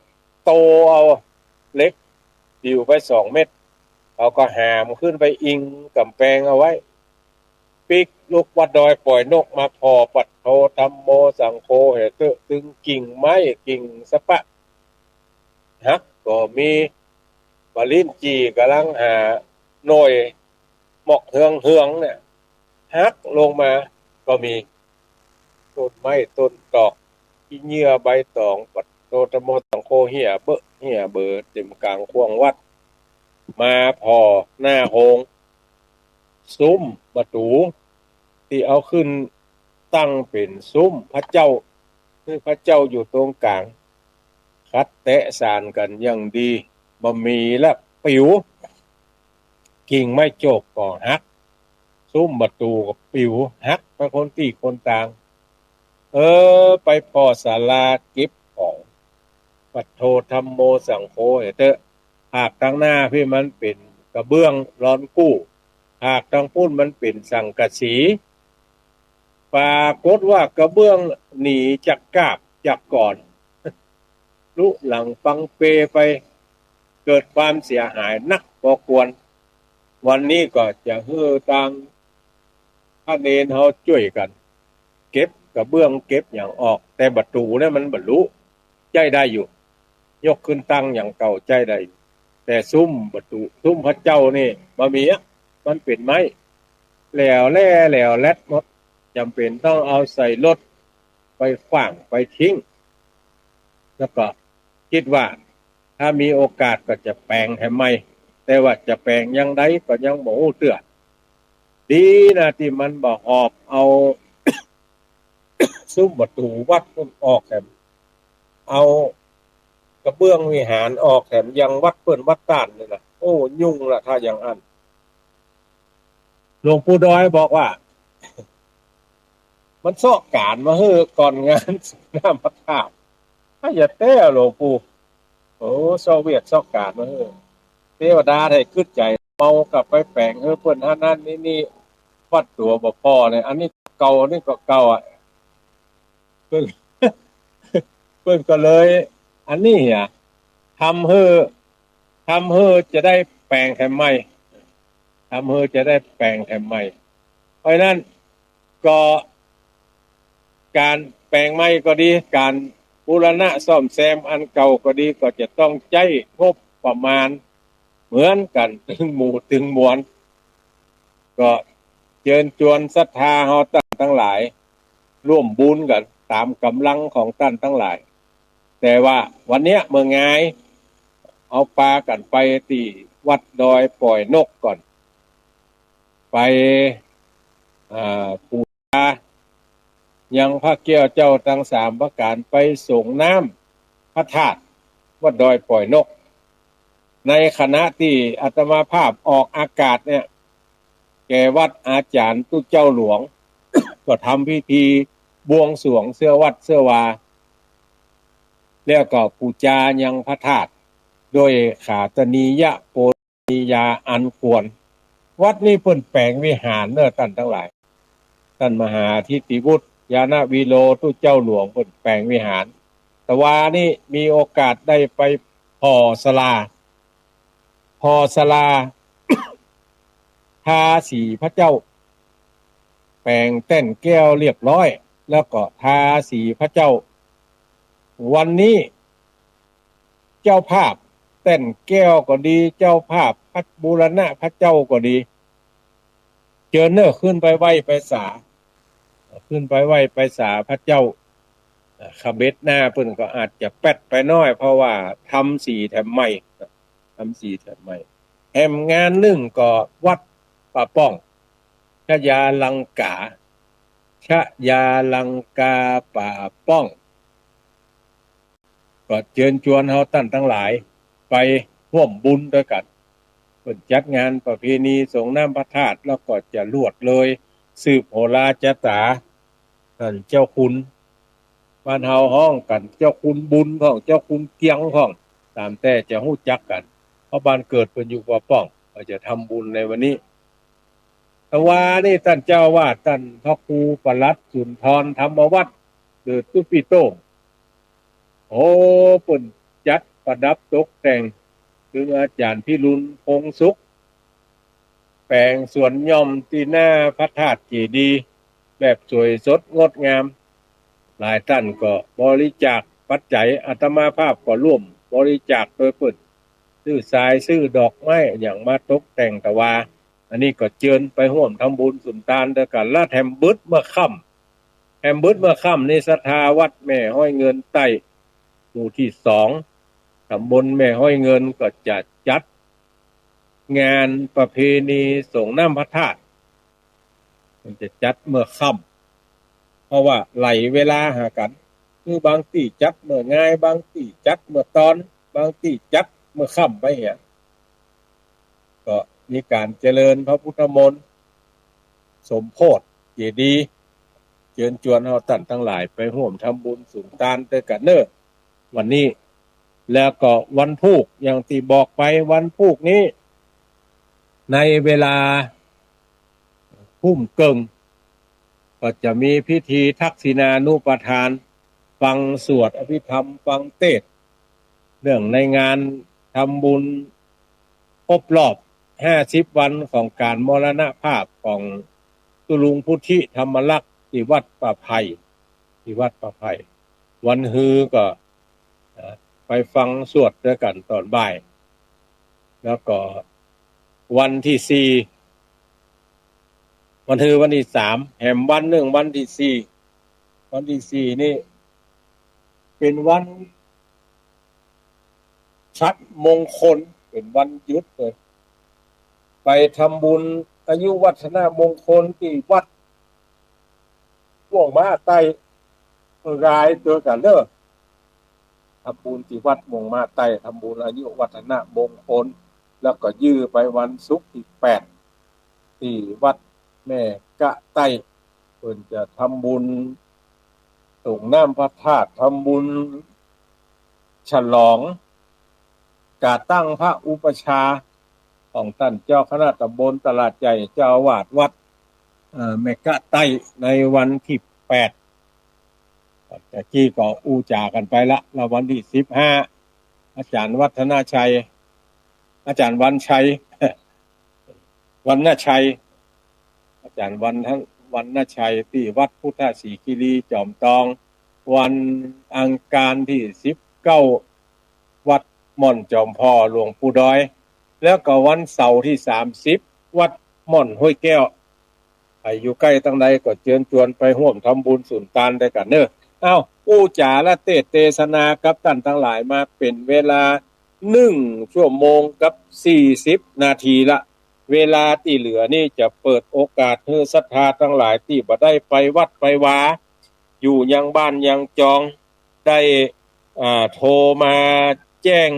S1: โตเอาเล็กปิวไป2 เม็ดเขาก็หามขึ้นไปอิงกำแพงเอาไว้ปิกลูกวัดดอยปล่อยนกมาพอปัดโทธัมโมสังโฆเหตุตึงกิ่งไม้กิ่งสะปะฮักก็มีบาลินจีกำลังหาหน่วยหมอกเฮืองเนี่ยฮักลงมาก็มีต้นไม้ต้นตอกที่เหยื่อใบตองปัดโตธัมโมสังโฆเหี่ยเบอเต็มกลางขวงวัดมาพอหน้าโฮงซุ้มประตูที่เอาขึ้นตั้งเป็นซุ้มพระเจ้าคือพระเจ้าอยู่ตรงกลางคัดแตะสานกันอย่างดีบ่มีและปิวกิ่งไม้โจกก็หักซุ้มประตูก็ปิวหักไปคนตีคนต่างไปพอศาลาเก็บของปัทโทธัมโมสังโฆเถอะหากทางหน้าพี่มันเป็นกระเบื้องร้อนกู้หากทางปุ้นมันเป็นสังกะสีปรากฏว่ากระเบื้องหนีจากกาบจากก่อนลุหลังฟังเปไปเกิดความเสียหายนักพอควรวันนี้ก็จะฮือทางพระเนรเขาช่วยกันเก็บกระเบื้องเก็บอย่างออกแต่ประตูเนี่ยมันบรรลุใจได้อยู่ยกขึ้นตั้งอย่างเก่าใจได้แต่ซุ้มประตูซุ้มพระเจ้านี่บ่มีมันเป็นไม้แล้วแลดหมดจำเป็นต้องเอาใส่รถไปขว้างไปทิ้งแล้วก็คิดว่าถ้ามีโอกาสก็จะแปลงให้ใหม่แต่ว่าจะแปลงยังไงก็ยังบ่ฮู้เตื้อดีนะที่มันบ่หอบเอาซุ้มประตูวัดออกแถมเอากระเบื้องวิหารออกแถมยังวัดเปิ้นวัดต้านนี่นะโอ้ยุ่งละถ้าอย่างอันหลวงปู่ดอยบอกว่ามันซอกการมาเฮ้อก่อนงานน้ำพระธาตุถ้าอย่าแต้หลวงปู่โอ้ซอกเวียดซอกการมาเฮ้อเทวดาได้ขึ้นใจเมากลับไปแปลงเฮ้อเพิ่นอันนั้นนี่วัดตัวบ่พอเนี่ยอันนี้เก่านี่ก็เก่าอ่ะเพิ่นเพิ่นก็เลยอันนี้อ่ะทำเฮ้อจะได้แปลงแถมใหม่ทำเฮ้อจะได้แปลงแถมใหม่เพราะนั้นก็การแปลงใหม่ก็ดีการบูรณะซ่อมแซมอันเก่าก็ดีก็จะต้องใช้งบประมาณเหมือนกันถึงหมู่ถึงมวลก็เชิญชวนศรัทธาเฮาทั้งหลายร่วมบุญกันตามกำลังของท่านทั้งหลาย แต่ว่าวันเนี้ยเมื่อไงเอาปลากันไปที่วัดดอยปล่อยนกก่อนไปปูชายังพระเกี้ยวเจ้าทั้งสามประการไปส่งน้ำพระธาตุวัดดอยปล่อยนกในคณะที่อาตมาภาพออกอากาศเนี่ยแกวัดอาจารย์ตุเจ้าหลวง ก็ทำพิธีบวงสรวงเสื้อวัดเสื้อวาแล้วก็ปูจายังพระธาตุโดยขาตนียะโปนิยาอันควรวัดนี้เพิ่นแปลงวิหารเน้อท่านทั้งหลายท่านมหาทิติวุฒิยานาวีโลตุเจ้าหลวงเพิ่นแปลงวิหารแต่ว่านี่มีโอกาสได้ไปพอศาลา ทาสีพระเจ้าแปลงแต่นแก้วเรียบร้อยแล้วก็ทาสีพระเจ้าวันนี้เจ้าภาพแต่นแก้วก็ดีเจ้าภาพพระบูรณะพระเจ้าก็ดีเจอเนอขึ้นไปไหว้ไปสาพระเจ้าขเบ็ดหน้าเพิ่นก็อาจจะแป๊ดไปน้อยเพราะว่าทำสีแถมใหม่แถมงานหนึ่งก็วัดป่าป้องชยาลังกาป่าป้องก็เชิญชวนเฮาท่านทั้งหลายไปร่วมบุญด้วยกันเพิ่นจัดงานประเพณีส่งน้ำพระธาตุแล้วก็จะลวดเลยสืบโหราจตาท่านเจ้าคุณบ้านเฮาห้องกันเจ้าคุณบุญของเจ้าคุณเกียงของตามแต่จะฮู้จักกันเพราะบ้านเกิดเพิ่นอยู่ป่าป้องก็จะทำบุญในวันนี้แต่ว่านี่ท่านเจ้าวาดท่านพระครูปลัดสุนทรธรรมวัฒน์เกิดตุปิโตโอ้เพิ่นจัดประดับตกแต่งคืออาจารย์พิรุณพงสุขแปลงสวนหย่อมที่หน้าพระธาตุเจดีย์แบบสวยสดงดงามหลายท่านก็บริจาคปัจจัยอาตมาภาพก็ร่วมบริจาคโดยเพิ่นซื้อทรายซื้อดอกไม้อย่างมาตกแต่งตะวาอันนี้ก็เชิญไปร่วมทำบุญสุนทานด้วยกันและแถมบึดเมื่อค่ำในศรัทธาวัดแม่ห้อยเงินใต้หมู่ที่2ตำบลแม่ห้อยเงินก็จะจัดงานประเพณีส่งน้ำพระธาตุมันจะจัดเมื่อค่ำเพราะว่าไหลเวลาหากันคือบางที่จัดเมื่อง่ายบางที่จัดเมื่อตอนบางที่จัดเมื่อค่ำไปเหี้ยก็มีการเจริญพระพุทธมนต์สมโพธิเจดีย์เชิญชวนเฮาท่านทั้งหลายไปร่วมทำบุญสุนทานด้วยกันเด้อวันนี้แล้วก็วันพุธอย่างที่บอกไปวันพุธนี้ในเวลาทุ่มเกิงก็จะมีพิธีทักษิณานุปทานฟังสวดอภิธรรมฟังเทศน์เรื่องในงานทำบุญครบรอบ50 วันของการมรณภาพของตุลุงพุทธิธรรมลักษณ์ที่วัดป่าไผ่วันฮือก็ไปฟังสวดด้วยกันตอนบ่ายแล้วก็วันที่4วันฮือวันที่3แหมวันหนึ่งวันที่4นี่เป็นวันชัดมงคลเป็นวันหยุดเลยไปทำบุญอายุวัฒนมงคลที่วัดห่วงมาใต้รายตัวกันเด้อทำบุญที่วัดมงมาใต้ทำบุญอายุวัฒนมงคลแล้วก็ยื้อไปวันศุกร์ที่8ที่วัดแม่กะใต้เพิ่นจะทำบุญส่งน้ำพระธาตุทำบุญฉลองการตั้งพระอุปชาของท่านเจ้าคณะตำบลตลาดใหญ่เจ้าอาวาสวัดแม่กะใต้ในวันที่8แต่กี้ก็อูจากันไปละแล้ววันที่15อาจารย์วัฒนาชัยอาจารย์วันชัยอาจารย์วันณชัยที่วัดพุทธศรีคีรีจอมทองวันอังคารที่19วัดม่อนจอมพ่อหลวงปู่ดอยแล้วก็วันเสาร์ที่30วัดม่อนห้วยแก้วใครอยู่ใกล้ทางใดก็เชิญชวนไปร่วมทำบุญสุนทานด้วยกันเด้อ อ้าวอู้จ๋าละเทศนากับท่านทั้งหลายมาเป็นเวลา1 ชั่วโมงกับ40 นาทีละเวลาที่เหลือนี่จะเปิดโอกาสให้ศรัทธาทั้งหลายที่บ่ได้ไปวัดไปวาอยู่ยังบ้านยังจองได้โทรมาแจ้ง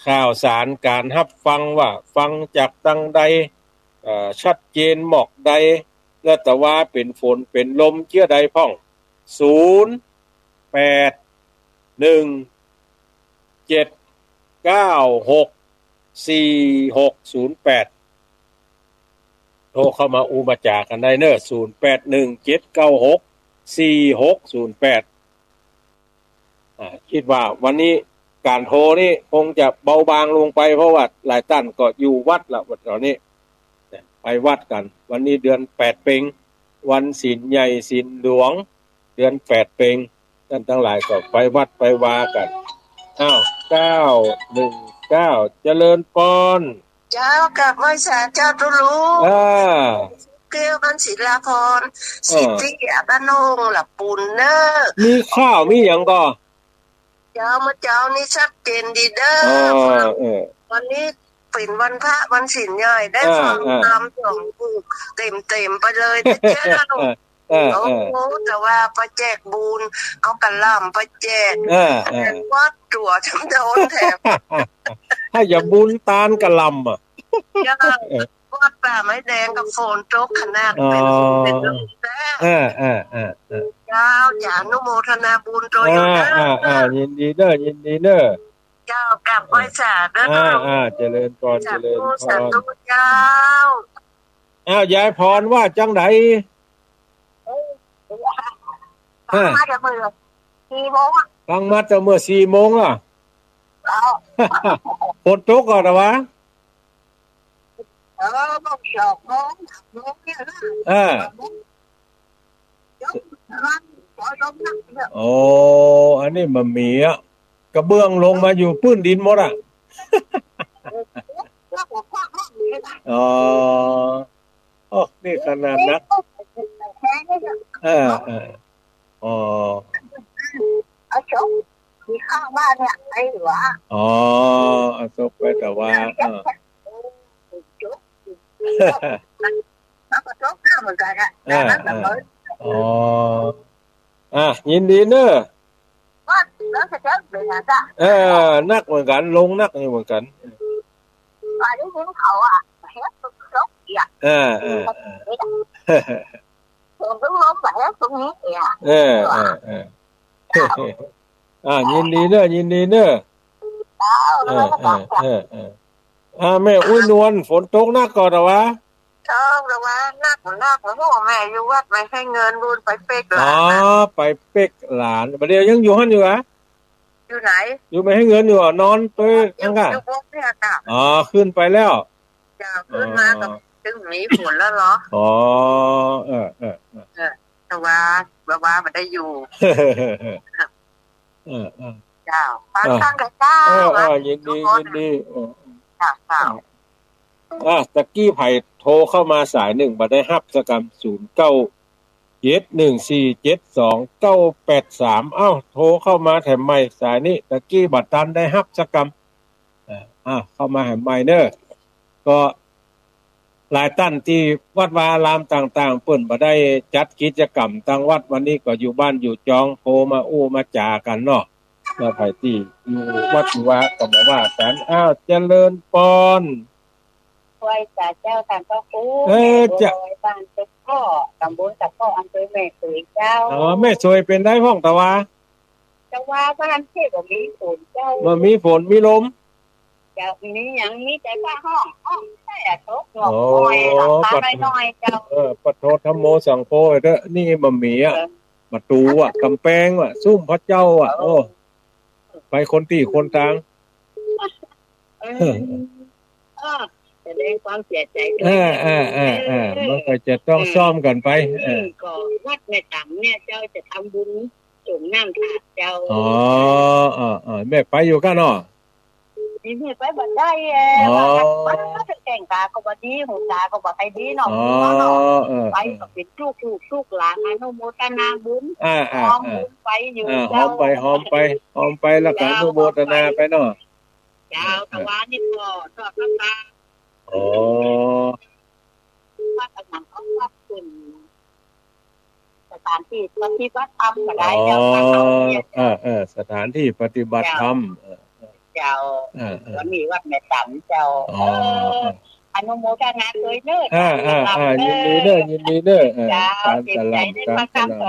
S1: ข่าวสารการรับฟังว่าฟังจากตังใดชัดเจนหมอกใดแล้วแต่ว่าเป็นฝนเป็นลมเชื่อใดพ่อง0817964608โทรเข้ามาอูมาจากันได้เนอะ0817964608คิดว่าวันนี้การโทรนี่คงจะเบาบางลงไปเพราะว่าหลายท่านก็อยู่วัดละวันตอนนี้ไปวัดกันวันนี้เดือน8เป็งวันศีลใหญ่ศีลหลวงเดือน8เป็งท่านทั้งหลายก็ไปวัดไปวากัน919เจริญปอน
S2: เจ้ากับไว้สาเจ้าตุลูเกลียวกันศิลาพรสิทธิบ้านนงหลับปุ่นเนอ
S1: มีข้าวมีอย่างก็
S2: เจ้ามาเจ้านี่ชัดเจนดีเด้อวันนี้เป็นวันพระวันศีลใหญ่ได้ฟังตามสองผูกเต็มไปเลยเจ้าโอ้โหแต่ว่าไปแจกบุญเอากระลำไปแจกวัดตัวจำโดนแถบ
S1: ถ้าอย่าบุญตาลกระลำ
S2: วัดป่าไม้แดงกับโฟนโจ๊กขนาดเป็นลมแท้เจ้าอย่านุโมทนาบุญโดย
S1: ยินดีเด้อยินดีเด้อ
S2: เจ้ากลับไว้สาเด้อ
S1: เจริญพรเจริญพร
S2: เจ้
S1: ายายพรว่าจังได
S2: มาจากเมื่อ4 โมง
S1: ฟังมาจากเมื่อ4 โมงอ่ะฝนตกก่อนหรอวะ
S2: บอก2 โมง
S1: โอ้อันนี้มันมีอ่ะกระเบื้องลงมาอยู่พื้นดินหมดอ่ะอ๋อนี่ขนาดนัก
S2: เอาชกมีข้างบ้านเนี่ยไอ้หวะ
S1: เอาชกไปแต่ว่า
S2: แล้วก็ชกเหมือนกันอ่ะ
S1: ยินดีเนอะ
S2: ว่าแล้วจะเป็นไงจ้ะ
S1: นักเหมือนกันลงนักเหมือนกัน
S2: อันนี้ถึงเขาอ่ะเฮ็ดชกอีกผมต้องลงไปแล้วตรงนี้
S1: ยินดีเนอะยินดีเนอะแม่อุ้ยนวลฝนตกหนักก่อนหรอวะ
S2: ชอบหรอวะนักพ่อแม่อยู่วัดไม่ให้เงินบุญไปเป๊กหลาน
S1: ไปเป๊กหลานประเดี๋ยวยังอยู่หันอยู่อะ
S2: อยู่ไหน
S1: อยู่ไม่ให้เงินอยู่นอนไปยังไงขึ้นไปแล้ว
S2: จะขึ้นมากับถึงมีฝนแล้วเหรอแต่ว่ามันได้อยู่เจ้าฟังกันเจ้า
S1: ยินดีตะกี้ไผ่โทรเข้ามาสาย1บัดได้รับสกรรม0971472983โทรเข้ามาแถมใหม่สายนี้ตะกี้บัดตันได้รับสกรรมเข้ามาแถมใหม่เด้อก็หลายท่านที่วัดวาอารามต่างๆเปิ้นบ่ได้จัดกิจกรรมทางวัดวันนี้ก็อยู่บ้านอยู่จองโทรมาอู้มาจากันเนาะแล้วไผที่อยู่วัดวาก็มาว่ากันเจริญปอน
S2: ไว้จ่าเจ้าตามก็คู
S1: จะ
S2: บ้านตะข้อตำบลตะข้ออำเภอแม่สวยเจ้า
S1: แม่สวยเป็นได้ห้องตะวา
S2: บ้านที่บ่มีฝนเจ้า
S1: บ่มีฝนมีลม
S2: จะมีอย่างนี้แต่ว่าห้องใช่ตกหน่อยน้อยเจ้า
S1: ปะโทธัมโมสังโฆเด้อนี่บ่มีประตูกำแพงซุ้มพระเจ้าไปคนที่คนต่าง
S2: แสดงความเสียใจด้วย
S1: มันก็จะต้องซ่อมกันไป
S2: ก็วัดแม่ต่ำเนี่ยเจ้าจะทำบุญส่งน้ำถาดเจ้า
S1: แม่ไปอยู่กันเนาะ
S2: ทีนี้ไปบันได้ว่ามันก็จะแข่งตาก็บ่ดีหูตาก็บ่ใครดีเนาะเนาะไปก็เป็นลูกหลานอนุโมทนาบุญหอมบุญไปอยู่
S1: หอมไปหอมไปแล้วก็อนุโมทนาไปเนาะ
S2: เจ้าตะวันนี่ก็ทอดน้ำตา
S1: อ๋อ
S2: ว่าขนาดเขาว่าเป็นสถานที่ปฏิบัติธรรมก็ได้เจ้า
S1: สถานที่ปฏิบัติธรรม
S2: เจ้าวันนี้วัดแม่ตั๋มเจ้าอนุโมทนาเลยเด้อ
S1: ยินดีเด้อ
S2: การสลับการส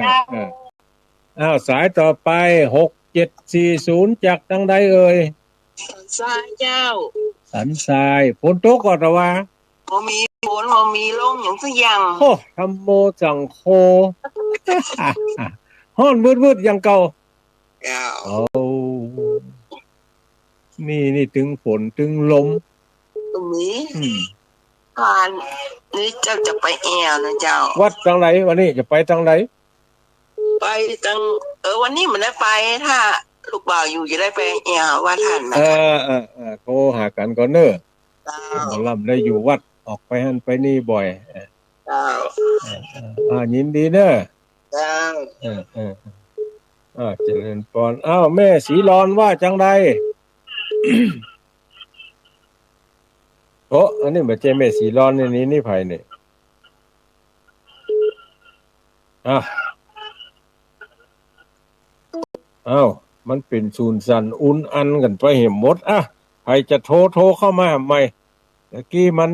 S2: ลับ
S1: สายต่อไป6740จากทางใดเอ่ย
S2: สันทรายเจ้า
S1: สันทรายฝนตกก่อนหรอวะ
S2: บ่มีฝนบ่มีลมอย่างสักอย่าง
S1: โอ้ธัมโมจังโคฮ้อนวืดๆอย่างเก่าโอ้นี่ถึงฝนถึงลม
S2: ตรงนี้ผ่านนี่เจ้าจะไปแอวนะเจ้า
S1: วัดทางไหนวันนี้จะไปทางไหน
S2: ไปทางวันนี้มันได้ไปถ้าลูกบ่าวอยู่จะได้ไปแอววัดท่านนะ
S1: โทรหากันก่อนเนอะลำได้อยู่วัดออกไปหั่นไปนี่บ่อยยินดีเนอะเจริญพรแม่ศรีรอนว่าจังใดอันนี้บ่ใช่แม่ศรีรอนนี่ไผนี่มันเป็นศูนย์สันอุ่นอันกันไปเห็นหมดใครจะโทรเข้ามาใหม่ตะกี้มัน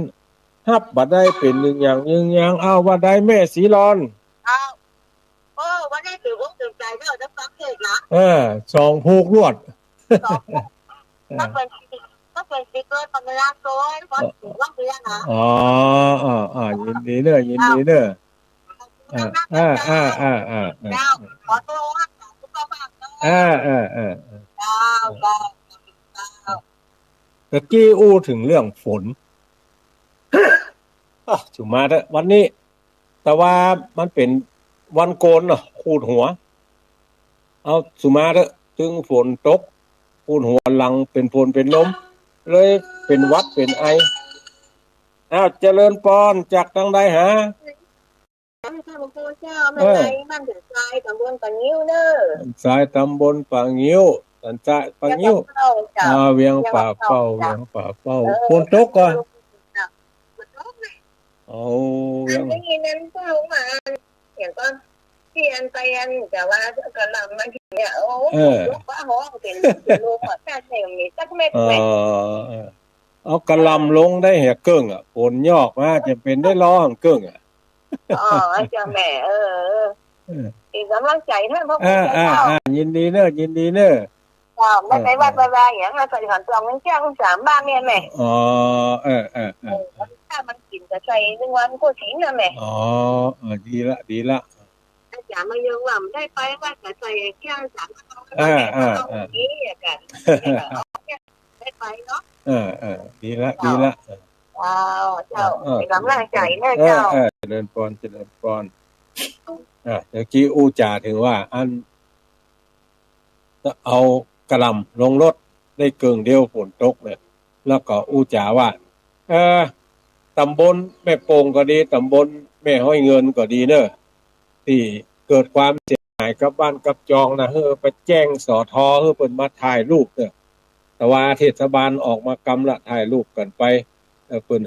S1: ฮับบ่ได้เป็นหนึ่งอย่างว่าได้แม่ศรีรอน
S2: ว่าได้ถือว่าตื่นใจเด้อจะฟังเทศนะ
S1: สองผูกรวด
S2: ถ้าเป็นสติ๊กเกอร์ตำราโซ่เพราะถือว่าเรียนนะ
S1: ยินดีเด้อเจ้า
S2: ขอโทษทุกคน
S1: ตะกี้อู้ถึงเรื่องฝนจุมาเถอะวันนี้แต่ว่ามันเป็นวันโกนเนาะขูดหัวสุมาเถอะถึงฝนตกขูดหัวหลังเป็นฝนเป็นลมเลยเป็นวัดเป็นไอเจริญพรจากทางใดหา
S2: ข้าพเจ้าแม่ไงบ้านถึงทรายตำบลปางงิ้วเด้อ
S1: ทรายตำบลปางงิ้วสันทรายปางงิ้วเวียงป่าเป้าฝนตกก่อน
S2: ยังนี่นั้นก็ลงมาอย่างก็ที่อันไปอันแต่ว่ากระลำมาเนี่ยลูกว่าห้องเป็นลูกแค่เท่านี้สักเม็ด
S1: เอากระลำลงได้เหี่ยเกิ้งฝนยอกมาจะเป็นได้ร้องเกิ้ง
S2: เจ้าแม่อีกกำลังใจท่านพ่อ
S1: ยินดีเนอะ
S2: ไม่ไปวัดไปอย่างนั้นใส่ขันตองมันแก้ว3บ้านเนี่ยแม่ถ้ามันกินจะใส่1วันก็ทิ้งนะแม่
S1: ดีละ
S2: อย่ามาเยอะว่ามันได้ไปว่าจะใส่แก้ว3นี้กันได้ไปเนาะ
S1: ดีละ
S2: เจ้ากำลังใจเนอะเจ้า
S1: เจริญพรเมื่อกี้อูจ่าถึงว่าอันเอากระลำลงรถได้เกิงเดียวฝนตกเนี่ยแล้วก็อูจ่าว่าตำบลแม่โป่งก็ดีตำบลแม่ห้อยเงินก็ดีเนอะที่เกิดความเสียหายกับบ้านกับจองนะไปแจ้งสทเพิ่นมาถ่ายรูปเนี่ยแต่ว่าเทศบาลออกมากำละถ่ายรูปกันไปเพิ่น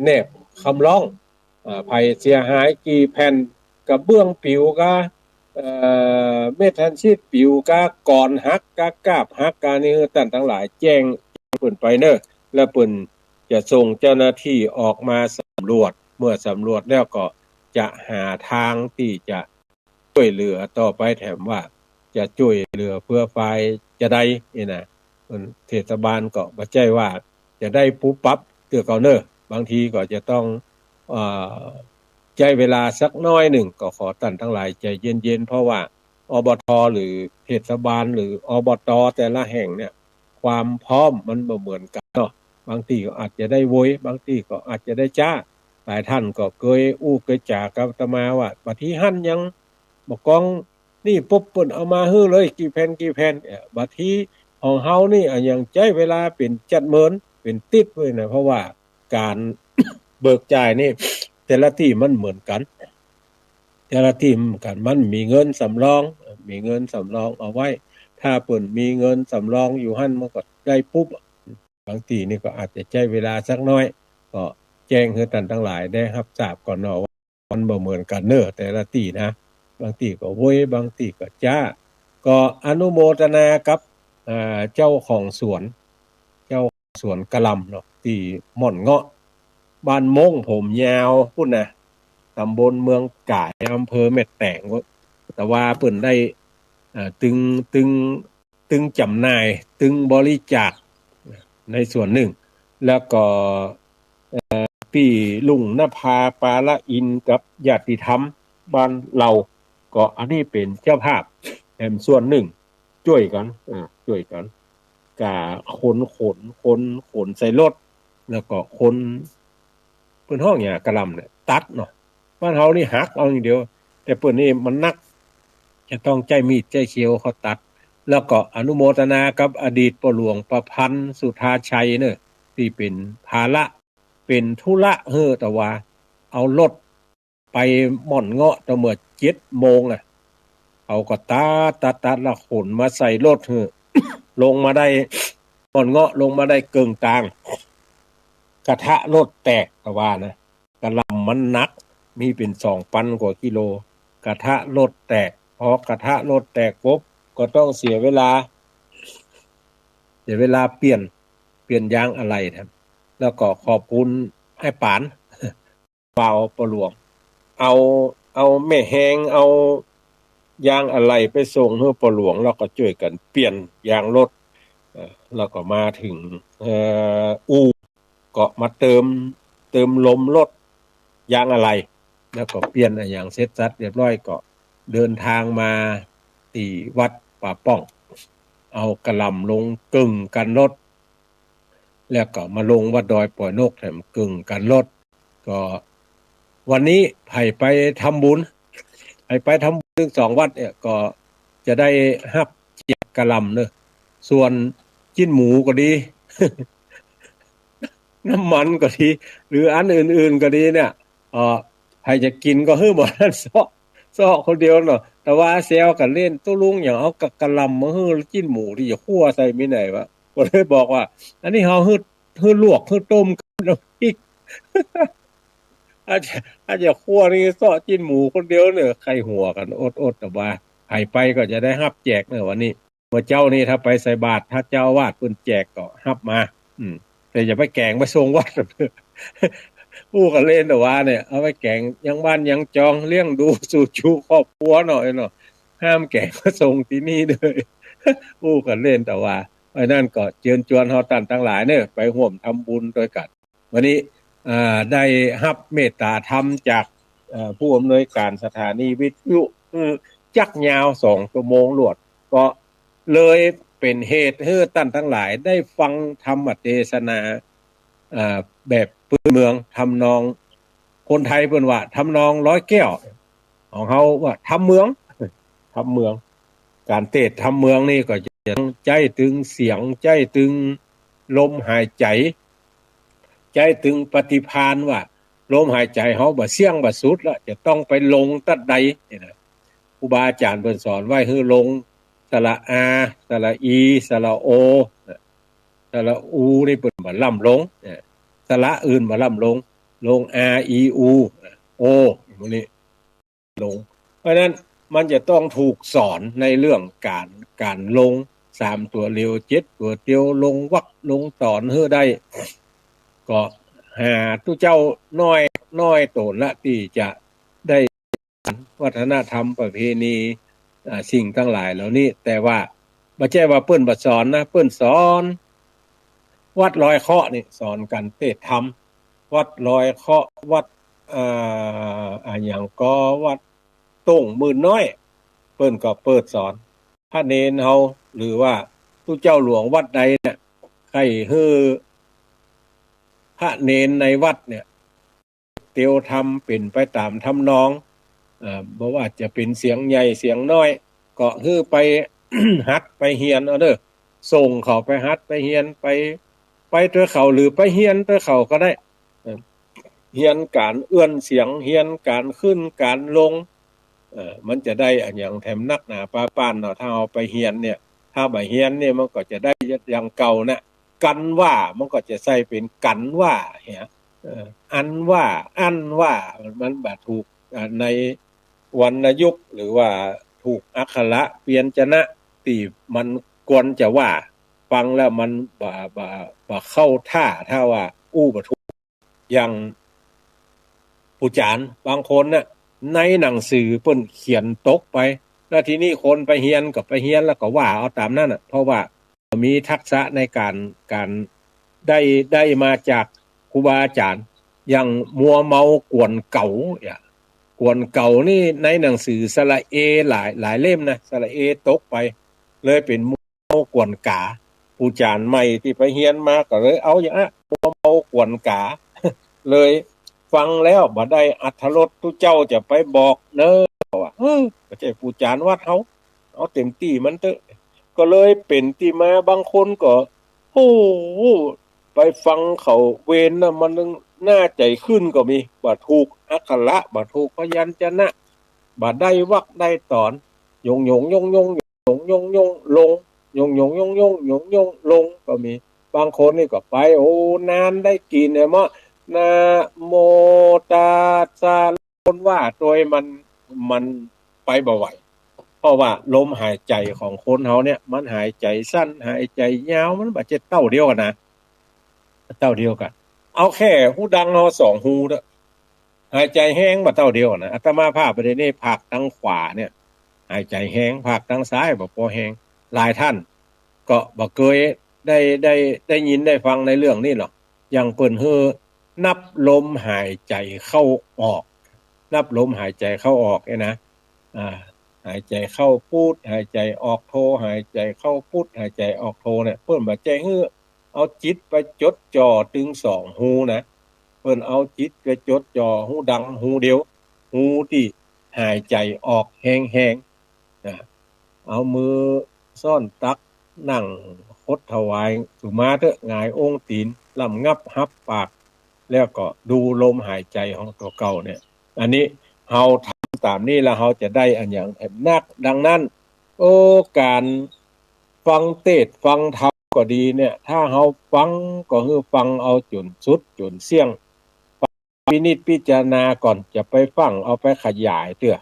S1: แนบคำร้องภัยเสียหายกี่แผ่นกระเบื้องปิวกะเม็ดทันชีดปิวกะก่อนหักกะกาบหักกะนี่ตั้นทั้งหลายแจ้งเพิ่นไปเนอะแล้วเพิ่นจะส่งเจ้าหน้าที่ออกมาสำรวจเมื่อสำรวจแล้วก็จะหาทางที่จะช่วยเหลือต่อไปแถมว่าจะช่วยเหลือเพื่อฝ่ายจะได้นี่นะเทศบาลก็บ่ใช่ว่าจะได้ปุ๊บปั๊บเกือเก่าเนอะบางทีก็จะต้องใช้เวลาสักน้อยหนึ่งก็ขอท่านทั้งหลายใจเย็นๆเพราะว่าอบต.หรือเทศบาลหรืออบต.แต่ละแห่งเนี่ยความพร้อมมันบ่เหมือนกันเนาะบางทีก็อาจจะได้โวยบางทีก็อาจจะได้จ้าหลายท่านก็เคยจ่ากับอาตมาว่าบัดที่หั่นยังบ่กองนี่ปุ๊บเปิ้นเอามาฮื้อเลยกี่แผ่นบัดที่ ของเฮานี่ยังใช้เวลาเป็นจัดเมินเป็นติดไว้นะเพราะว่าการ เบิกจ่ายนี่แต่ละที่มันเหมือนกันแต่ละที่มันมีเงินสำรองเอาไว้ถ้าเปิ่นมีเงินสำรองอยู่หั่นมันก็ได้ปุ๊บบางทีนี่ก็อาจจะใช้เวลาสักน้อยก็แจ้งให้ท่านทั้งหลายได้รับทราบก่อนเนาะว่ามันบ่เหมือนกันเด้อแต่ละที่นะบางที่ก็โวยบางที่ก็จ้าก็อนุโมทนากับเจ้าของสวนกะหล่ำเนาะที่ม่อนเงาะบ้านมงผมยาวพุ่นน่ะตำบลเมืองก่ายอำเภอแม่แตงแต่ว่าเพิ่นได้ตึงจำหน่ายตึงบริจาคในส่วนหนึ่งแล้วก็พี่ลุงนภาปาละอินกับญาติธรรมบ้านเราก็อันนี้เป็นเจ้าภาพแถมส่วนหนึ่งช่วยกันกะขนใส่รถแล้วก็คนเปิ้นห้องเนี่ยกะหล่ำเนี่ยตัดเนาะบ้านเฮานี่หักเอาอย่างเดียวแต่เปิ้นนี่มันนักจะต้องใจมีดใจเขียวเขาตัดแล้วก็อนุโมทนากับอดีตพ่อหลวงประพันธ์สุธาชัยเนอะที่เป็นภาระเป็นธุระแต่ว่าเอารถไปหม่อนเงาะตะเมื่อ 7 โมงเอาก็ตัดแล้วขนมาใส่รถลงมาได้หม่อนเงาะลงมาได้เกิงกลางกระทะรถแตกก็ว่านะกะหล่ำมันหนักมีเป็น2,000 กว่ากิโลกระทะรถแตกพอกระทะรถแตกปุ๊บก็ต้องเสียเวลาเปลี่ยนยางอะไรครับแล้วก็ขอบคุณให้ปานเปล่าประหลวงเอาแม่แหงเอายางอะไรไปส่งให้ประหลวงแล้วก็ช่วยกันเปลี่ยนยางรถแล้วก็มาถึงอู่ก็มาเติมลมรถยางอะไรแล้วก็เปลี่ยนอย่างเสร็จสัดเรียบร้อยก็เดินทางมาที่วัดป่าป้องเอากระหล่ำลงกึ่งกันรถแล้วก็มาลงวัดดอยปล่อยนกแถมกึ่งกันรถก็วันนี้ไปทำบุญไปทำบุญถึง2 วัดเนี่ยก็จะได้รับเกียรติกระหล่ำเนอะส่วนจิ้นหมูก็ดี น้ำมันก็ดีหรืออันอื่นๆก็ดีเนี่ยใครจะกินก็หมดนั้นซ้อคนเดียวเนาะแต่ว่าแซวกันเล่นตู้ลุงอย่างเอากะหล่ำมาจิ้นหมูที่จะคั่วใส่ไม่ไหนวะก็เลยบอกว่าอันนี้เฮาลวกต้มกับน้ำพริก อาจจะคั่วนี่ซ้อจิ้นหมูคนเดียวเนี่ยใครหัวกันอดแต่ว่าใครไปก็จะได้รับแจกเนี่ยวันนี้เมื่อเจ้านี่ถ้าไปใส่บาตรถ้าเจ้าวาดเพิ่นแจกก็รับมาแต่อย่าไปแกงไปส่งวัด ผู้กันเล่นแต่ว่าเนี่ยเอาไปแกงยังบ้านยังจองเลี้ยงดูสู่ชูครอบครัวหน่อยเนาะห้ามแกงมาส่งที่นี่เลย ผู้กันเล่นแต่ว่าไอ้นั่นก็เชิญชวนเฮาท่านทั้งหลายเนี่ยไปร่วมทำบุญด้วยกันวันนี้ได้รับเมตตาธรรมจากผู้อำนวยการสถานีวิทยุจักยาว2 ชั่วโมงรวดก็เลยเป็นเหตุให้ท่านทั้งหลายได้ฟังธรรมเทศนาแบบพื้นเมืองทำนองคนไทยเพิ่นว่าทำนองร้อยแก้วของเฮาว่าทำเมืองการเทศทำเมืองนี่ก็จะใจถึงเสียงใจถึงลมหายใจใจถึงปฏิภาณว่าลมหายใจเฮาบ่เสียงบ่สุดแล้วจะต้องไปลงตัดใดนี่นะครูบาอาจารย์เพิ่นสอนไว้ให้ลงสระอาสระอีสระโอสระอูนี่เพิ่นบ่ล่ำลงสระอื่นบ่ล่ำลงอาอีอูโอพวกนี้ลงเพราะนั้นมันจะต้องถูกสอนในเรื่องการลง3 ตัวเร็ว7 ตัวเตียวลงวรรคลงตอนให้ได้ก็หาทุเจ้าน้อยโตนละที่จะได้วัฒนธรรมประเพณีสิ่งทั้งหลายเหล่านี้แต่ว่าบ่ใช่ว่าเปิ้นบ่สอนนะเปิ้นสอนวัดลอยเคาะนี่สอนกันเทศธรรมวัดลอยเคาะวัดอย่างก็วัดต้งมื่นน้อยเปิ้นก็เปิดสอนพระเนนเฮาหรือว่าผู้เจ้าหลวงวัดใดเนี่ยใครฮือพระเนนในวัดเนี่ยเตียวทำเป็นไปตามทำนองบ่ว่าจะเป็นเสียงใหญ่เสียงน้อยก็ฮือไป หัดไปเฮียนเอาเด้อ ส่งเขาไปฮัดไปเฮียนไปเตอเขาหรือไปเฮียนเตอเขาก็ได้เฮียนการเอื้อนเสียงเฮียนการขึ้นการลงมันจะได้อันอย่างแถมนักหนาป้าป้านเนาะถ้าเอาไปเฮียนเนี่ยถ้าไปเฮียนเนี่ยมันก็จะได้อย่างเก่านะกันว่ามันก็จะใส่เป็นกันว่าเหียอันว่าอันว่ามันแบบถูกในวรรณยุกต์หรือว่าถูกอักขระเปลี่ยนจนะตีมันควรจะว่าฟังแล้วมันบ่เข้าท่าถ้าว่าอู้บ่ถูกอย่างผู้จารบางคนน่ะในหนังสือเปิ้นเขียนตกไปแล้วทีนี้คนไปเฮียนก็ไปเฮียนแล้วก็ว่าเอาตามนั้นน่ะเพราะว่ามีทักษะในการได้มาจากครูบาอาจารย์อย่างมัวเมากวนเก่ากวนเก่านี่ในหนังสือสระเอหลายเล่มนะสระเอตกไปเลยเป็นมัวเมากวนกาผู้จารย์ใหม่ที่ไปเฮียนมาก็เลยเอาอย่างนั้นมัวเมากวนกาเลยฟังแล้วบ่ได้อรรถรสทุเจ้าจะไปบอกเนอะว่าก็ใช่ผู้จารย์วัดเขาเอาเต็มที่มันเถอะก็เลยเป็นที่มาบางคนก็โอ้ไปฟังเขาเวนน่ะมันน่าใจขึ้นก็มีบ่ถูกอักขระบ่ถูกพยัญชนะบ่ได้วรรคได้ตอนยงยงยงยงยงยงยงลงยงยงยงยงยงยงลงก็มีบางคนนี่ก็ไปโอ้นานได้กินเนี่ยมั้งนะโมตัสสะคนว่าโดยมันไปบ่ไหวเพราะว่าลมหายใจของคนเฮาเนี่ยมันหายใจสั้นหายใจยาวมันบ่จะเต้าเดียวกันนะเต้าเดียวกันเอาแค่หูดังเฮา2หูเด้อหายใจแห้งบ่เต้าเดียวนะอาตมาภาพประเด็นนี้ภาคทางขวาเนี่ยหายใจแห้งภาคทางซ้ายบ่พอแห้งหลายท่านก็บ่เคยได้ยินได้ฟังในเรื่องนี้หรอกอย่างเปิ้นนับลมหายใจเข้าออกนับลมหายใจเข้าออกเนี่ยนะหายใจเข้าพูดหายใจออกโทหายใจเข้าพูดหายใจออกโทเนี่ยเพิ่นบ่ใจเอาจิตไปจดจ่อถึง2หูนะเพิ่นเอาจิตไปจดจ่อหูดังหูเดียวหูที่หายใจออกแห้งๆเอามือซ่อนตักนั่งคดถวายสุมาเถอะหงายองค์ตีนลำงับฮับปากแล้วก็ดูลมหายใจของตัวเก่าเนี่ยอันนี้เฮาทำตามนี้แล้วเฮาจะได้อันอย่างแอบนักดังนั้นการฟังเทศน์ฟังธรรมก็ดีเนี่ยถ้าเฮาฟังก็คือฟังเอาจนสุดจนเสี่ยงพินิจพิจารณาก่อนจะไปฟังเอาไปขยายเตื้อ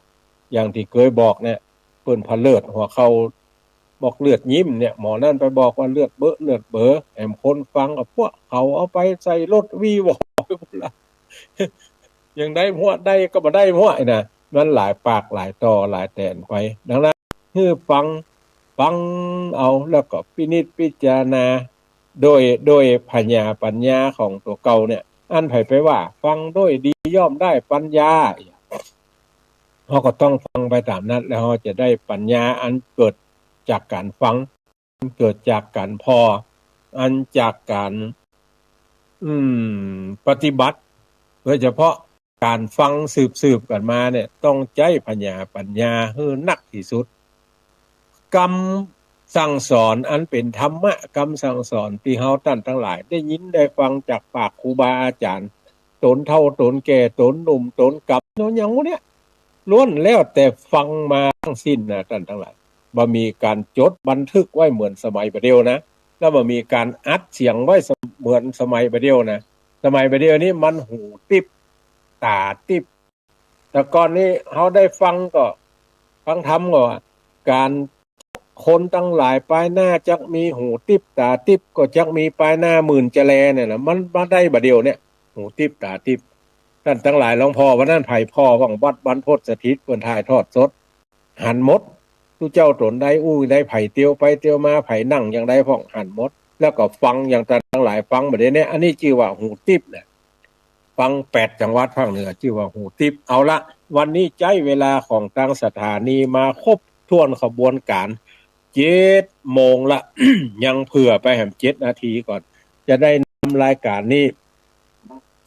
S1: อย่างที่เคยบอกเนี่ยเปิ้นพะเลิศหัวเขาบอกเลือดยิ้มเนี่ยหมอนั่นไปบอกว่าเลือดเบอแอมคนฟังพวกเขาเอาไปใส่รถวีวอไปหมดละยังได้หัวได้ก็บ่ได้หัวนะมันหลายปากหลายต่อหลายแตนไปดังนั้นคือฟังเอาแล้วก็พินิจพิจารณาโดยปัญญาของตัวเก่าเนี่ยอันไผไปว่าฟังด้วยดีย่อมได้ปัญญาเราก็ต้องฟังไปตามนั้นแล้วเราจะได้ปัญญาอันเกิดจากการฟังเกิดจากการพออันจากการปฏิบัติโดยเฉพาะการฟังสืบกันมาเนี่ยต้องใจปัญญาให้หนักที่สุดกรรมสั่งสอนอันเป็นธรรมะกรรมสั่งสอนที่เฮาท่านทั้งหลายได้ยินได้ฟังจากปากครูบาอาจารย์ตนเฒ่าตนแก่ตนหนุ่มตนกลับเนาะอย่างเนี้ยล้วนแล้วแต่ฟังมาทั้งสิ้นนะท่านทั้งหลายบ่มีการจดบันทึกไว้เหมือนสมัยบัดเดียวนะแล้วบ่มีการอัดเสียงไว้เหมือนสมัยบัดเดียวนะสมัยบัดเดียวนี้มันหูติบตาติบแต่ก่อนนี้เฮาได้ฟังก็ฟังธรรมก็การคนตั้งหลายปลายหน้าจักมีหูติบตาติบก็จักมีปลายหน้าหมื่นจะแลเนี่ยนะมันมาได้บัดเดียวเนี่ยหูติบตาติบท่านทั้งหลายหลวงพ่อวันนั้นไผพ่อวังวัดบรรพตสถิตเพิ่นถ่ายทอดสดหันหมดทุเจ้าตนได้ได้ไผเตียวไปเตียวมาไผนั่งอย่างใดพ้องหันหมดแล้วก็ฟังอย่างทั้งหลายฟังบัดนี้อันนี้ชื่อว่าหูติบเนี่ยฟัง8จังหวัดภาคเหนือชื่อว่าหูติบเอาละวันนี้ใจเวลาของทางสถานีมาครบถ้วนขบวนการ7 โมงละ ยังเผื่อไปแหม7 นาทีก่อนจะได้นำรายการนี้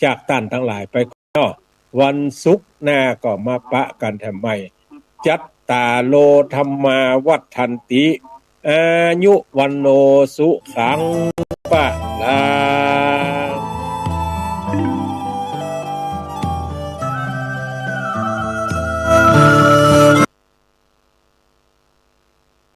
S1: จากท่านทั้งหลายไปวันศุกร์หน้าก็มาปะกันแถมใหม่จัตตาโลธรรมาวัฏันติ อายุวันโนสุขัง